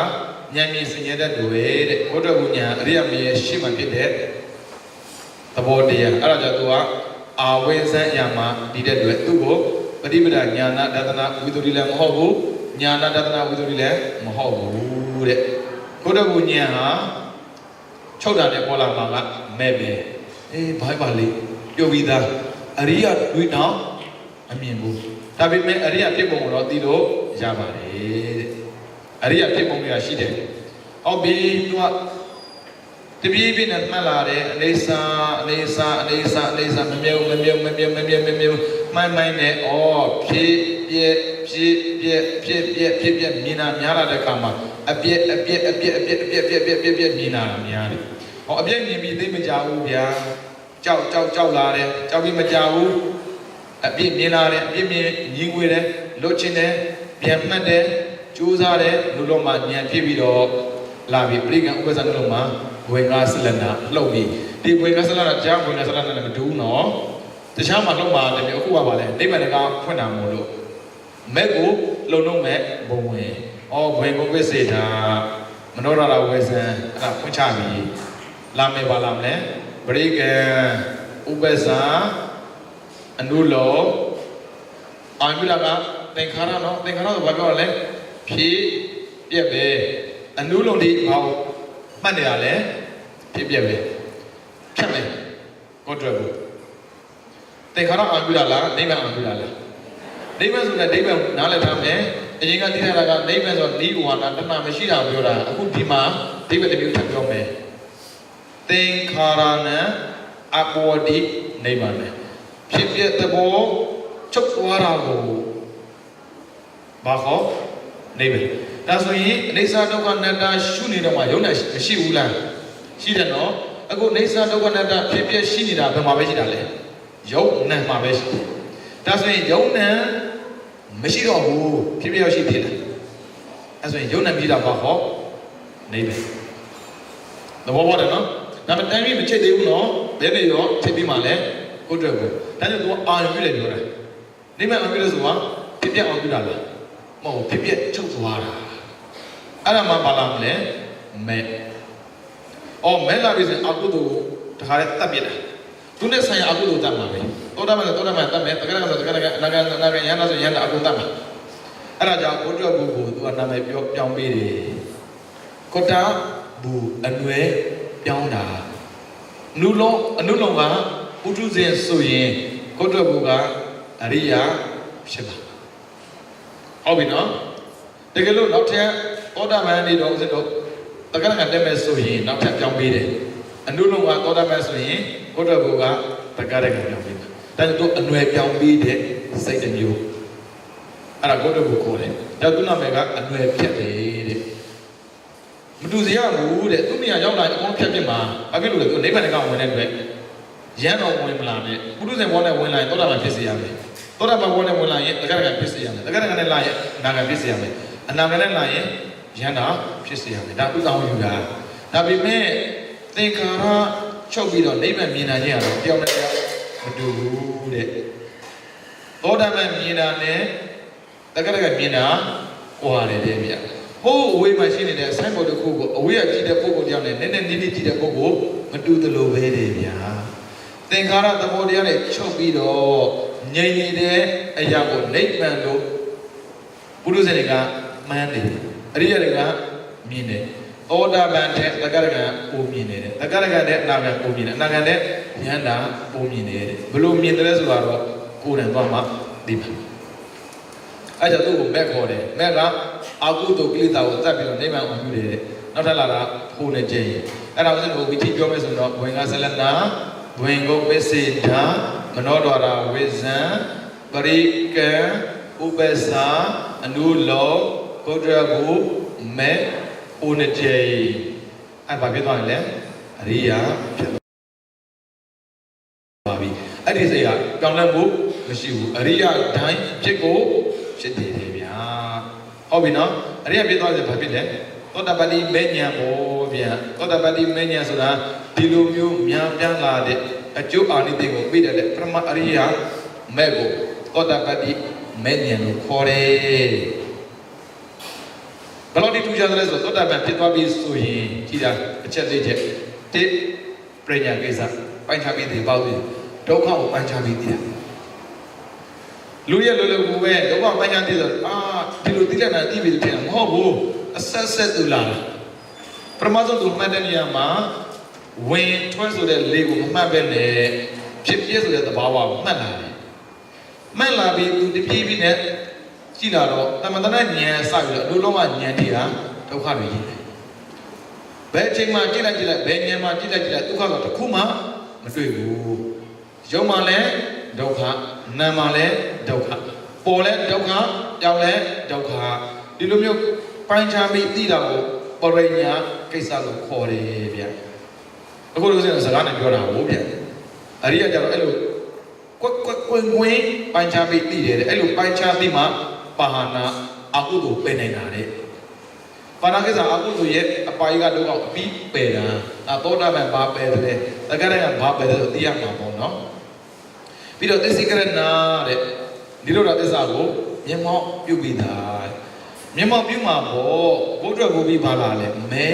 ဉာဏ်မြင်စင်ကြတဲ့တွေတဲ့ဘုဒ္ဓဘုညာအရိယမေရဲ့ရှေ့မှာဖြစ်တဲ့သဘောတရားအဲ့ဒါကြောင့်သူကအာဝိဇ္ဇံယာမဒီတဲ့တွေသူ့ကိုပฏิပဒညာနာတသနာဝိသုဒ္ဓိလည်းမဟုတ်ဘူးညာနာတသနာဝိသုဒ္ဓိလည်းမဟုတ်ဘူးတဲ့ဘုဒ္ဓဘုညာဟာချုပ်တာနဲ့ပေါ်လာမှာကမဲ့ပဲဘိုက်ပါလေပြောပြီးသားအရိယတွေ့တော့အမြင်ဘူးဒါပေမဲ့အရိယဖြစ်ပုံကိုတော့သိလို့ရပါတယ်တဲ့အရိယဖြစ်ပုံတွေကရှိတယ်ဟုတ်ပြီသူကတပြေးပြေးနဲ့မှတ်လာတယ်အနေစာမမြုံမိုင်းနဲ့ဩဖြစ်မြင်တာများလာတဲ့အခါမှာအပြက်မြင်တာများတယ်ဟောအပြက်မြင်ပြီးသိမကြဘူးဗျာကြောက်လာတယ်ကြောက်ပြီးမကြဘူးအပြစ်မြင်လာတယ်အပြစ်မြင်ညီငွေတယ်လွတ်ချင်းတယ်ပြန်မှတ်တယ်ကြိုးစားတယ်လူလုံးမှာဉာဏ်ဖြစ်ပြီးတော့လာပြီးပရိက္ခဥပ္ပဇ္ဇနုလုံးမှာဝေငါဆလနာလှုပ်ပြီးဒီဝေငါဆလနာကြားဝေငါဆလနာနဲ့မတူးနော်တခြားမှာလှုပ်ပါတယ်အခုကပါလဲနိဗ္ဗာန်ကဖွင့်တာမို့လို့မဲ့ကိုလုံလုံးမဲ့ဘုံဝင်ဘဝင်ဘုံဝိစေတာမနောရတာဝေဇံအဲ့ဒါဖွင့်ချပြီးလာမယ်ပါလာမလဲပရိက္ခဥပ္ပဇ္ဇအနုလောအာမြူလာကသင်္ခါရနော်သင်္ခါရဆိုဘာပြောရလဲဖြစ်ပြက်ပဲအနုလုံးဒီဘာကိုမှတ်နေတာလဲဖြစ်ပြက်ပဲဖြတ်မယ်ကိုတွက်ဘူးသင်္ခါရအာမြူလာလားနိဗ္ဗာန်အာမြူလာလားနိဗ္ဗာန်ဆိုတဲ့နိဗ္ဗာန်နားလည်ထားမယ်အရင်ကသိထားတာကနိဗ္ဗာန်ဆိုနိဝါဒတဏမရှိတာပြောတာအခုဒီမှာနိဗ္ဗာန်တစ်မျိုးထပ်ပြောမယ်သင်္ခါရနံအဘောတိနိဗ္ဗာန်ဖြစ်ပြတဲ့ဘောချုပ်သွားတာကိုဘာခေါ်နိဗ္ဗာန်ဒါဆိုရင်အိစ္ဆဒုက္ခအနတ္တရှုနေတော့မှယုံနာမရှိဘူးလားရှိတယ်နော်အခုအိစ္ဆဒုက္ခအနတ္တဖြစ်ပြရှိနေတာဘယ်မှာပဲရှိတာလဲယုံနံမှာပဲရှိတယ်ဒါဆိုရင်ယုံနံမရှိတော့ဘူးဖြစ်ပြရှိဖြစ်တယ်အဲဆိုရင်ယုံနံမရှိတာဘာခေါ်နိဗ္ဗာန်သဘောပေါက်တယ်နော်ဒါပေမဲ့တိုင်းပြီးမချိတ်သေးဘူးနော်ဘယ်နဲ့ရောချိတ်ပြီးမှလဲကိုယ့်အတွက်ကိုဒါကြောင့်သူအာရုံပြုတယ်ပြောတာနိဗ္ဗာန်အာရုံပြုလို့ဆိုတာဖြစ်ပြအောင်ပြုတာလားမဟုတ်ဖြစ်ပြချုပ်သွားတာအဲ့ဒါမှဘာလာမလဲမဲ့မဲ့လာပြီဆိုအကုသိုလ်တခါလဲတတ်ပြတာသူနဲ့ဆိုင်အကုသိုလ်တတ်မှာပဲသောတာပန်တတ်မယ်တက္ကရာဆိုတက္ကရာအနာဂံယန္တာဆိုယန္တာအကုတတ်မှာအဲ့ဒါကြောင့်ဘုဒ္ဓဘုကိုသူကနာမည်ပြောင်းပေးတယ်ကောတာဘူအနွယ်ပြောင်းတာအနုလုံးကပုထုဇဉ်ဆိုရင်ဘုဒ္ဓဘုကအရိယာဖြစ်ပါဟုတ်ပြီနော်တကယ်လို့နောက်ထပ်သောတာပန်နေတော့ဆိုတော့တက္ကရာတက်မယ်ဆိုရင်နောက်ထပ်ပြောင်းပေးတယ်အနုလုံးကသောတာပန်ဆိုရင်ဘုဒ္ဓဘုကတက္ကရာပြောင်းပေးတယ်ဒါကြောင့်သူအနွယ်ပြောင်းပေးတဲ့စိတ်တစ်မျိုးအဲ့ဒါဘုဒ္ဓဘုခေါ်တယ်ဒါသူနာမည်ကအနွယ်ဖြတ်တယ်တဲ့မတူစရာဘူးတဲ့သူနေရာရောက်လာအကုန်ဖြတ်ပြမှာဘာဖြစ်လို့လဲသူနိဗ္ဗာန်ကဝင်တဲ့အတွက်ရန်တော်ဝင်မလာနဲ့ပုထုဇဉ်ဘောနဲ့ဝင်လာရင်သောတာပန်ဖြစ်စေရမယ်သောတာပန်ဘောနဲ့ဝင်လာရင်တက္ကရာဖြစ်စေရမယ်တက္ကရာနဲ့လာရင်အနာဂံဖြစ်စေရမယ်အနာဂံနဲ့လာရင်ရန်တော်ဖြစ်စေရမယ်ဒါသူတောင်းယူတာဒါပေမဲ့သင်္ခါရချုပ်ပြီးတော့နိဗ္ဗာန်မြင်နိုင်ခြင်းကတော့တယောက်နဲ့တယောက်မတူဘူးတဲ့သောတာပန်မြင်တာနဲ့တက္ကရာမြင်တာကွာတယ်တဲ့ဗျာဟိုးအဝေးမှာရှိနေတဲ့ဆိုင်းဘုတ်တစ်ခုကိုအဝေးကကြည့်တဲ့ပုဂ္ဂိုလ်တယောက်နဲ့နည်းနည်းကြည့်တဲ့ပုဂ္ဂိုလ်မတူသလိုပဲတဲ့ဗျာသင်္ခါရသဘောတရားတွေချုပ်ပြီးတော့ငြိမ်နေတဲ့အရာကိုနိဗ္ဗာန်လို့ပုရုဇဉ်တွေကမှန်းတယ်အရိယတွေကမြင်တယ် သောတာပန်တဲ့တက္ကရကံပုံမြင်နေတယ်တက္ကရကံတဲ့အနာဂံပုံမြင်တယ်အနာဂံတဲ့ဉာဏ်တာပုံမြင်နေတယ်ဘလို့မြင်တယ်ဆိုတော့ကိုယ်တိုင်သွားမှသိမှာအဲ့ဒါသူ့ကိုမဲ့ခေါ်တယ်မဲ့ကအကုသိုလ်ကိလေသာကိုတတ်ပြီးတော့နိဗ္ဗာန်ကိုယူတယ်နောက်ထပ်လာတာဖိုးနဲ့ကျင့်ရင်အဲ့ဒါဆိုတော့ဝိธีပြောမယ်ဆိုတော့ဝင်္ဂဆလနာဝင်ကုန်ပစ္စေတာမနောဒွါရဝိဇံပရိကံဥပ္ပစာအနုလောဂုတ္တရကုမဲ့ဖိုးနဲ့ကျင့်အဲ့ဘာဖြစ်သွားလဲအရိယာဖြစ်ပါပြီအဲ့ဒီစိတ်ကကြောင်လဲမှုမရှိဘူးအရိယာတိုင်းဖြစ်ကိုဖြစ်တယ်ဗျာဟုတ်ပြီနော်အရိယာဖြစ်သွားတယ်ဘာဖြစ်လဲသောတာပတိမေညာဘောဗျာသောတာပတိမေညာဆိုတာဒီလိုမျိုးများပြားလာတဲ့အကျိုးအာနိသင်ကိုပြတဲ့ပရမအရိယာမဲ့ကိုသောတာပတိမေညာလို့ခေါ်တယ်ဘယ်လိုဒီထူးခြားတယ်ဆိုတော့သောတာပန်ဖြစ်သွားပြီဆိုရင်ကြည်တာအချက်လေးချက်တစ်ပညာကိစ္စပိုင်းခြားပြီးဒီပေါ့ပြီဒုက္ခကိုပိုင်းခြားပြီးတည်လူရဲ့လိုလိုကိုပဲဒုက္ခပိုင်းခြားတည်ဆိုဒီလိုသိလက်တာသိပြီဖြစ်မှာမဟုတ်ဘူးအဆက်ဆက်သူလာပရမဇုံသူမှတ်တဲ့နေရာမှာဝင်ထွက်ဆိုတဲ့လေကိုမမှတ်ပဲနဲ့ဖြစ်ပြဆိုတဲ့သဘာဝကိုမှတ်လာတယ်မှတ်လာပြီးသူတပြေးပြီးနဲ့ကြည့်လာတော့တမန်တနာဉာဏ်စပြီးတော့အလိုလုံးကဉာဏ်တည်တာဒုက္ခတွေကြီးတယ်ဘယ်အချိန်မှကြည့်လိုက်ဘယ်ဉာဏ်မှကြည့်လိုက်ဒုက္ခတော့တစ်ခုမှမတွေ့ဘူးရုံမှလည်းဒုက္ခနာမှလည်းဒုက္ခပေါ်လည်းဒုက္ခကြောင်လည်းဒုက္ခဒီလိုမျိုးပိုင်းခြားပြီးသိတာကိုပရိညာကိစ္စလို့ခေါ်တယ်ဗျအခုလိုဆိုရင်စကားနဲ့ပြောတာဟုတ်ဗျအရိယာကျတော့အဲ့လိုကွင်းပိုင်းခြားပြီးသိတယ်အဲ့လိုပိုင်းခြားပြီးမှပါဟနာအကုသိုလ်ပယ်နိုင်တာတဲ့ပါဏကိစ္စအကုသိုလ်ရဲ့အပါယကဒုက္ခအပြီးပယ်တာသောတာပန်ဘာပယ်တယ်တက္ကရာကဘာပယ်တယ်သိရမှာပေါ့နော်ပြီးတော့သစ္စိကရဏတဲ့ဒီလိုတော့သစ္စာကိုမျက်မှောက်ပြုပြီးသားမျက်မှောက်ပြုမှာပေါ့ဘုဒ္ဓဘုပြီးပါလာလဲမဲ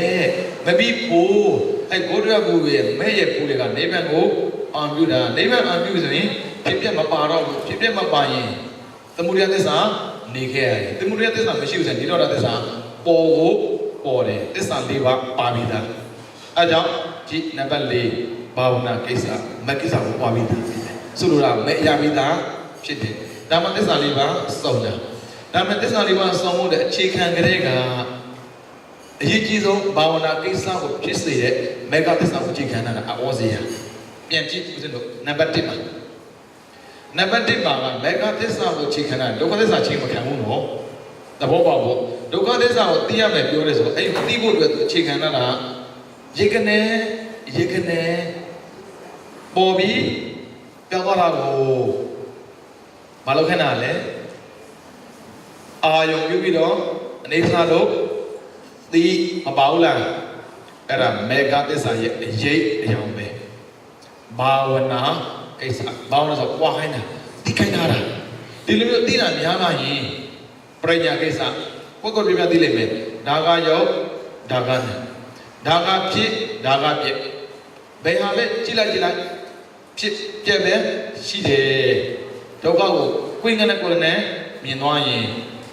မပြီးဖို့အဲဘုဒ္ဓဘုရဲ့မဲရဲ့ဖူးတွေကနေဗံကိုအောင်ပြုတာနေဗံအောင်ပြုဆိုရင်ဖြစ်ပြမပါတော့ဘူးဖြစ်ပြမပါရင်သမုဒယသစ္စာနေခဲ့ရတယ်သမုဒယသစ္စာမရှိဘူးဆိုရင်ဒီတော့သစ္စာပေါ်ကိုပေါ်တယ်သစ္စာ၄ပါးပါပြီးသားအဲကြောင့်ဒီနံပါတ်၄ဘာဝနာကိစ္စမကိစ္စကိုပါပြီးသားဆိုလိုတာမဲရပြီးသားဖြစ်တယ်ဒါမှသစ္စာ၄ပါးစုံတာဒါမှသစ္စာ၄ပါးစုံဖို့တဲ့အခြေခံကလေးကအရေးကြီးဆုံးဘာဝနာကိစ္စကိုဖြစ်စေတဲ့မေဃသစ္စာကိုအခြေခံတာအောစေယပြန်ကြည့်ဦးဇင်းတို့နံပါတ်1ပါနံပါတ်1ပါကမေဃသစ္စာကိုအခြေခံတာဒုက္ခသစ္စာချိန်မခံဘူးနော်သဘောပေါက်ဖို့ဒုက္ခသစ္စာကိုသိရမယ်ပြောရဲဆိုအဲ့ဒီသိဖို့အတွက်အခြေခံတာရေကနေပေါ်ပြီးပြောင်းသွားတာကိုမလုပ်ခဲ့တာလေအာယုံပြုပြီးတော့အနေစာလို့သိမပေါက်လားအဲ့ဒါမေဃသစ္စာရဲ့အရေးအယောင်ပဲဘာဝနာကိစ္စဘာဝနာဆိုပွားခိုင်းတာသိခိုင်းတာဒီလိုမျိုးသိတာများလာရင်ပရိညာကိစ္စကိုယ်ကိုယ်ပြပြသိလိမ့်မယ်ဒါကယောဒါကနာဒါကဖြစ်ဒါကပြက်ဘယ်ဟာလဲကြည့်လိုက်ဖြစ်ပြက်ပဲရှိတယ်ဒုက္ခကိုကိုယ်ငနဲ့ကိုယ်နဲ့မြင်သွားရင်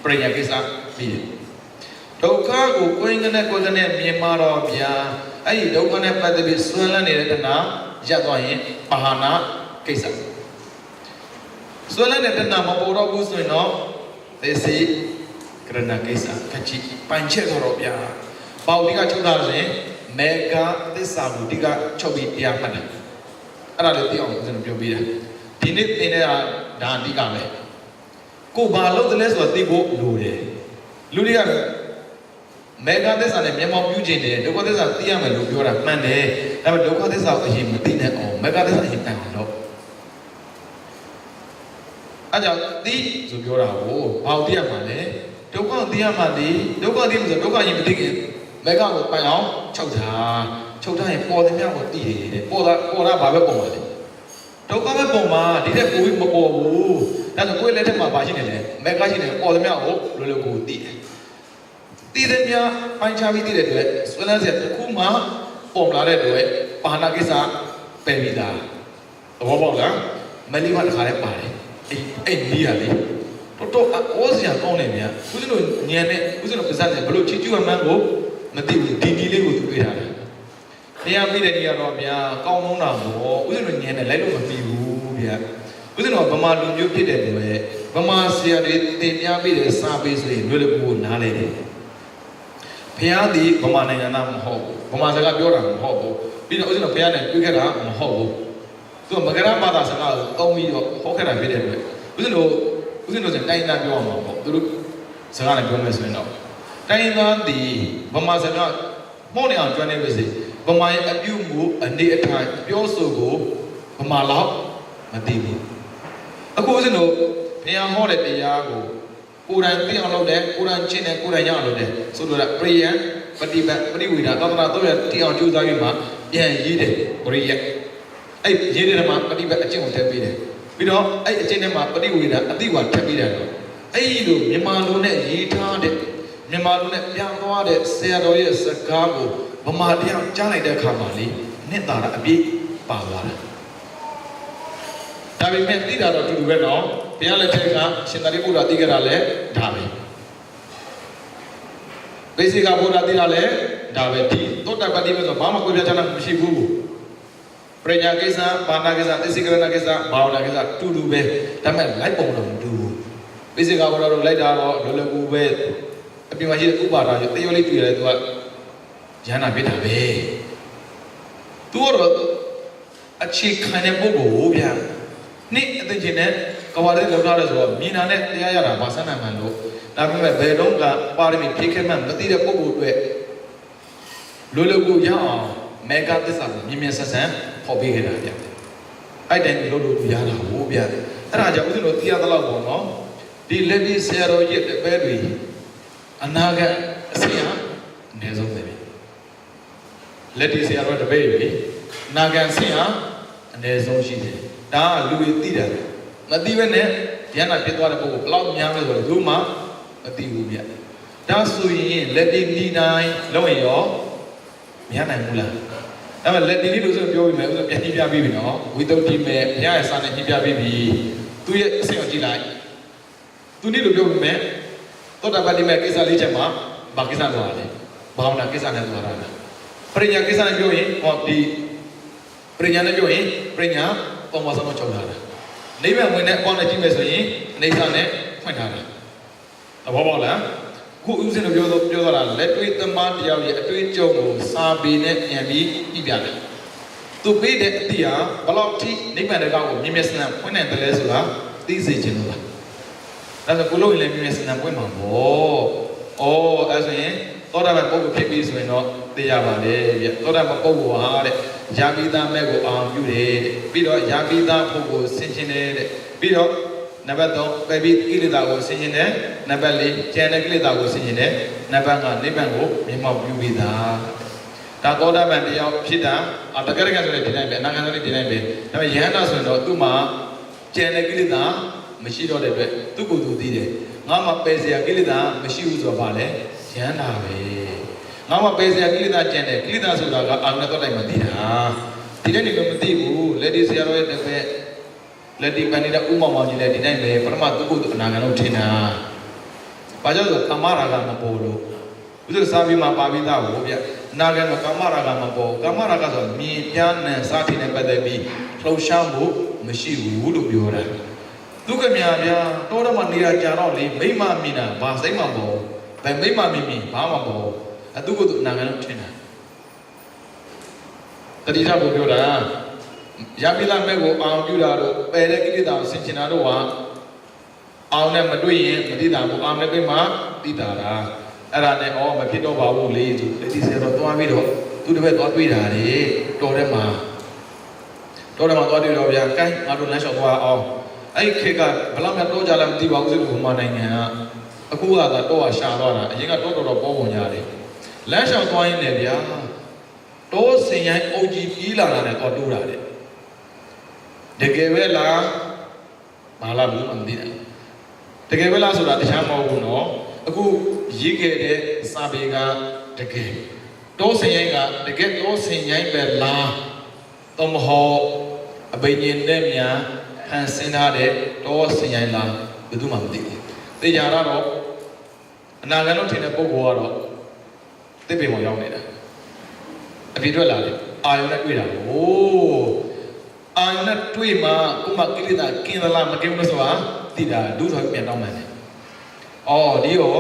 ပရိညာကိစ္စပြီးတယ်ဒုက္ခကိုကိုယ်ငနဲ့ကိုယ်နဲ့မြင်မှာတော့ဗျာအဲ့ဒီဒုက္ခနဲ့ပတ်သက်ပြီးဆွဲလန်းနေတဲ့တဏှာရပ်သွားရင်ပါဟနာကိစ္စဆွဲလန်းတဲ့တဏှာမပေါ်တော့ဘူးဆိုရင်တော့သေစီကရဏကိစ္စခက်ချီပိုင်ချက်တော့ဗျာပေါဒီကချုပ်တာဆိုရင်မေဃသစ္စာကိုဒီကချုပ်ပြီးတရားမှတ်တယ်အဲ့ဒါလေးသိအောင်ကျွန်တော်ပြောပြတာဒီနေ့သင်နေတာဒါအဓိကပဲကိုဘာလို့တလဲဆိုတော့သိဖို့လိုတယ်လူတွေကမေဃသစ္စာနဲ့မျက်မှောက်ပြုခြင်းတယ်ဒုက္ခသစ္စာသိရမယ်လို့ပြောတာမှန်တယ်ဒါပေမဲ့ဒုက္ခသစ္စာကိုအရင်မသိနိုင်အောင်မေဃသစ္စာအရင်တန်အောင်တော့အဲ့ကြောင့်သိဆိုပြောတာကိုဘာလို့သိရမှာလဲဒုက္ခသိရမှာလေဒုက္ခသိမှဆိုဒုက္ခရင်မသိခင်မေဃကိုပိုင်အောင်ချုပ်ထားရင်ပေါ်တယ်များကိုသိတယ်ပေါ်တာဘာပဲပုံပါလဲဒုက္ခပဲပုံမှာဒီတဲ့ကိုမပေါ်ဘူးဒါဆိုကိုယ်လက်ထက်မှာဘာရှိနေလဲမေဃရှိနေပေါ်တယ်များကိုလိုလိုကိုသိတယ်သိတဲ့များပိုင်းခြားပြီးသိတဲ့အတွက်ဆွဲလန်းစရာတစ်ခုမှပုံလာတဲ့အတွက်ပါဏကိစ္စပယ်ပြီးသားသဘောပေါက်လားမလီမတခါလဲပါတယ်အဲ့နီးရလေတော်အိုးစရာကောင်းတယ်များဦးဇင်းတို့ညံနဲ့ဦးဇင်းတို့ပါဇက်နဲ့ဘလို့ချီကျူးမှန်းကို မသိဘူးဒီလေးကိုသူတွေ့တာတရားပြီးတဲ့နေရာတော့ဗျာကောင်းတာပေါ့ဥစဉ်တို့ညံနေလိုက်လို့မပြီးဘူးဗျာဥစဉ်တို့ဗမာလူမျိုးဖြစ်တဲ့လူပဲဗမာဆရာတွေတင်ပြပေးတဲ့စာပေဆိုရင်လွယ်လွယ်ကူကူနားလဲတယ်ဘုရားသည်ဗမာနိုင်ငံသားမဟုတ်ဘူးဗမာစကားပြောတာမဟုတ်ဘူးပြီးတော့ဥစဉ်တို့ဘုရားနဲ့တွေ့ခဲ့တာမဟုတ်ဘူးသူကမကရဘာသာစကားကိုတောင်းပြီးတော့ဟောခဲ့တာဖြစ်တဲ့အတွက်ဥစဉ်တို့ဆိုတိုင်းသားပြောမှာပေါ့သူတို့စကားနဲ့ပြောမယ်ဆိုရင်တော့တိုင်းသားသည်ဗမာစကားမောနေအောင်ကျွမ်းနေပါစေဗမာရဲ့အပြုမှုအနေအထားပြောဆိုကိုဗမာလောက်မသိဘူးအခုဦးဇင်းတို့ဘုရားဟောတဲ့တရားကိုကိုယ်တိုင်သိအောင်လုပ်တယ်ကိုယ်တိုင်ရှင်းတယ်ကိုယ်တိုင်ရအောင်လုပ်တယ်ဆိုတော့ပရိယံပฏิပတ်ပရိဝေဒသာသနာတော်ရသိအောင်ကြိုးစားပြီးမှပြန်ရေးတယ်ပရိယံအဲ့ရေးတဲ့မှာပฏิပတ်အကျင့်ကိုထည့်ပေးတယ်ပြီးတော့အဲ့အကျင့်ထဲမှာပရိဝေဒအတိဝါထည့်ပေးတယ်တော့အဲ့ဒီလိုမြန်မာလိုနဲ့ရေးထားတဲ့မြန်မာလိုနဲ့ပြန်သွားတဲ့ဆရာတော်ရဲ့စကားကိုဗမာတရားကြားလိုက်တဲ့အခါမှာလေနှစ်သာရအပြည့်ပါသွားတယ်ဒါပေမဲ့သိတာတော့တူတူပဲနော်ဘုရားလက်ထက်ကရှင်သာရိပုတ္တရာသိကြတာလဲဒါပဲဘေစီကဘုရားသိတာလဲဒါပဲဒီသောတပတိပဲဆိုဘာမှကိုယ်ပြချတာမရှိဘူးပရိညာကိစ္စဘာနာကိစ္စသစ္စိကရဏကိစ္စဘာဝနာကိစ္စတူတူပဲဒါပေမဲ့လိုက်ပုံတော့မတူဘူးဘေစီကဘုရားတို့လိုက်တာတော့လောလောကူပဲအပြင်မှာရှိတဲ့ဥပါဒါရတယောလေးတွေ့ရတယ်သူကရဟနာပြတာပဲသူကတော့အခြေခံတဲ့ပုဂ္ဂိုလ်ကိုဗျာနေ့အသိချင်းနဲ့ကဘာလေးလောက်ထားတယ်ဆိုတော့မြင်တာနဲ့တရားရတာဘာဆန်းနိုင်မှန်လို့ဒါပေမဲ့ဘယ်တော့ကပါရမီဖြည့်ခဲ့မှမသိတဲ့ပုဂ္ဂိုလ်အတွက်လိုလိုကိုရအောင်မေဃသစ္စာကိုမြင်မြင်ဆက်ဆံဖော်ပေးခဲ့တာဗျာအဲ့တိုင်လိုလိုရတာဟိုဗျာအဲ့ဒါကြောင့်ဦးဇင်းတို့သိရသလောက်ပေါ့နော်ဒီလက်ဒီဆရာတော်ရဲ့တပည့်တွေအနာဂတ်အစီအနည်းဆုံးပဲလက်ဒီဆရာတော်တပည့်တွေအနာဂတ်အစီအနည်းဆုံးရှိတယ်ဒါကလူတွေသိတာမသိဘဲနဲ့ဉာဏ်ဖြစ်သွားတဲ့ပုဂ္ဂိုလ်ဘလောက်များလဲဆိုတော့လူမှမသိဘူးဗျဒါဆိုရင်လက်ဒီနီနိုင်လုံးရင်ရောမရနိုင်ဘူးလားအဲ့မဲ့လက်ဒီလေးလို့ဆိုပြောပြီးမယ်ဥစ္စာပြန်ညှိပြပြီးပြီနော်ဝိသုဒ္ဓိမဲ့ဘုရားရဲ့စာနဲ့ညှိပြပြီးပြီသူရဲ့အဆင့်ကိုကြည့်လိုက်သူနေ့လို့ပြောပြီးမယ်သောတာပတိမဲ့ကိစ္စလေးချက်မှာဘာကိစ္စလုပ်ရလဲဘာဝနာကိစ္စနဲ့လုပ်ရတာပရိညာကိစ္စနဲ့ပြောရင်ဟောဒီပရိညာနဲ့ပြောရင်ပရိညာပုံမှန်ဆုံးချုပ်ထားတာနိဗ္ဗာန်ဝင်တဲ့အပေါင်းနဲ့ကြည့်မယ်ဆိုရင်အိဋ္ဌာနဲ့ဖွင့်ထားတာသဘောပေါက်လားခုဥစဉ်တို့ပြောတော့တာလက်တွေ့သမားတရားရဲ့အတွေ့အကြုံကိုစာပေနဲ့ပြန်ပြီးပြပြတယ်သူပေးတဲ့အတိဟာဘလောက်ထိနိဗ္ဗာန်တကောက်ကိုမြင်မြင်စနဖွင့်နိုင်တယ်လဲဆိုတာသိစေချင်လို့လားဒါဆိုကိုလို့လည်းမြင်မြင်စနပွင့်မှာပေါ့။အဲ့ဆိုရင်သောတာပန်ပုဂ္ဂိုလ်ဖြစ်ပြီးဆိုရင်တော့သိရပါလေဗျ။သောတာပန်ပုဂ္ဂိုလ်ဟာတဲ့ယာပိသားမဲ့ကိုအောင်ပြုတယ်တဲ့။ပြီးတော့ယာပိသားပုဂ္ဂိုလ်ဆင်ခြင်တယ်တဲ့။ပြီးတော့နံပါတ်3ပဲပြီးကိလေသာကိုဆင်ခြင်တယ်။နံပါတ်4ကျန်တဲ့ကိလေသာကိုဆင်ခြင်တယ်။နံပါတ်5နိဗ္ဗာန်ကိုမြင်မောက်ပြုပြီးသား။ဒါသောတာပန်တရားဖြစ်တာတကယ်တကယ်ဆိုရင်ဒီတိုင်းပဲအနာဂတ်ဆိုရင်ဒီတိုင်းပဲ။ဒါပေမဲ့ယဟန္တာဆိုရင်တော့သူ့မှာကျန်တဲ့ကိလေသာမရှိတော့တဲ့အတွက်သူ့ကိုယ်သူသိတယ်ငါမှပယ်เสียကိလေသာမရှိဘူးဆိုတော့ဗာလဲရမ်းတာပဲငါမှပယ်เสียကိလေသာကျန်တယ်ကိလေသာဆိုတာကအာရုံနဲ့တော့လိုက်မှသိတာဒီတိုင်းနေလို့မသိဘူးလက်ဒီဆရာတော်ရဲ့တပည့်လက်ဒီပန်နေတဲ့ဥမမောင်ကြီးလည်းဒီတိုင်းပဲပရမသူ့ကိုယ်သူအနာဂတ်လို့ထင်တာဘာကြောင့်လဲကာမရာဂမပေါ်လို့ဘုရားစာပြီးမှပါပြီးသားကိုဗျအနာဂတ်ကကာမရာဂမပေါ်ကာမရာဂဆိုမြင်ပြနံစာထင်နဲ့ပတ်သက်ပြီးလှုပ်ရှားမှုမရှိဘူးလို့ပြောတာဒုက္ခမြာဗျာတောတော့မှနေရာကြာတော့လေမိမမြင်တာဘာစိတ်မှမပေါ်ဘယ်မိမမြင်ဘာမှမပေါ်အတုကုတုအနာဂတ်လို့ထင်တာတတိယဘုပြောတာရပိလမဲ့ကိုအောင်ပြုတာတော့ပယ်တဲ့ကိလေသာကိုဆင်ခြင်တာတော့ဟာအောင်နဲ့မတွေ့ရင်မသိတာဘူးအောင်နဲ့တွေ့မှသိတာလားအဲ့ဒါနဲ့မဖြစ်တော့ပါဘူးလေသူတတိဆယ်တော့သွားပြီးတော့သူတပည့်သွားတွေ့တာလေတော်ထဲမှာသွားတွေ့တော့ဗျာကိုင်းငါတို့လမ်းလျှောက်သွားအောင်အဲ့ခေတ်ကဘလောက်များတော့ကြလားမသိပါဘူးဆိုတော့မြန်မာနိုင်ငံကအခုကတော့ရှာသွားတာအရင်ကတော့တော်ပေါ်ပုံရတယ်လမ်းလျှောက်သွားရင်းနဲ့ဗျာတောစင်ရိုင်းအုပ်ကြီးပြီးလာတာနဲ့တော့တိုးတာတဲ့တကယ်ပဲလားမလားဘူးမသိတယ်တကယ်ပဲလားဆိုတာတခြားမဟုတ်ဘူးနော်အခုရေးခဲ့တဲ့စာပေကတကယ်တောစင်ရိုင်းကတကယ်တောစင်ရိုင်းပဲလားတော့မဟုတ်အဘိညာဉ်နဲ့များဟန်စင်းထားတဲ့တောစင်ရိုင်းလားဘယ်သူမှမသိဘူးသိကြတော့အနာဂတ်လို့ထင်တဲ့ပုဂ္ဂိုလ်ကတော့တ တစ်ပင်ပေါ်ရောက်နေတာအပြည့်ထွက်လာတယ်အာယုံနဲ့တွေ့တာโอ้အာယုံနဲ့တွေ့မှကိုမကိလေသာกินသလားမกินဘူးဆိုတာသိတာဒုဆိုပြန်တောင်းမှန်တယ်အော်ဒီရော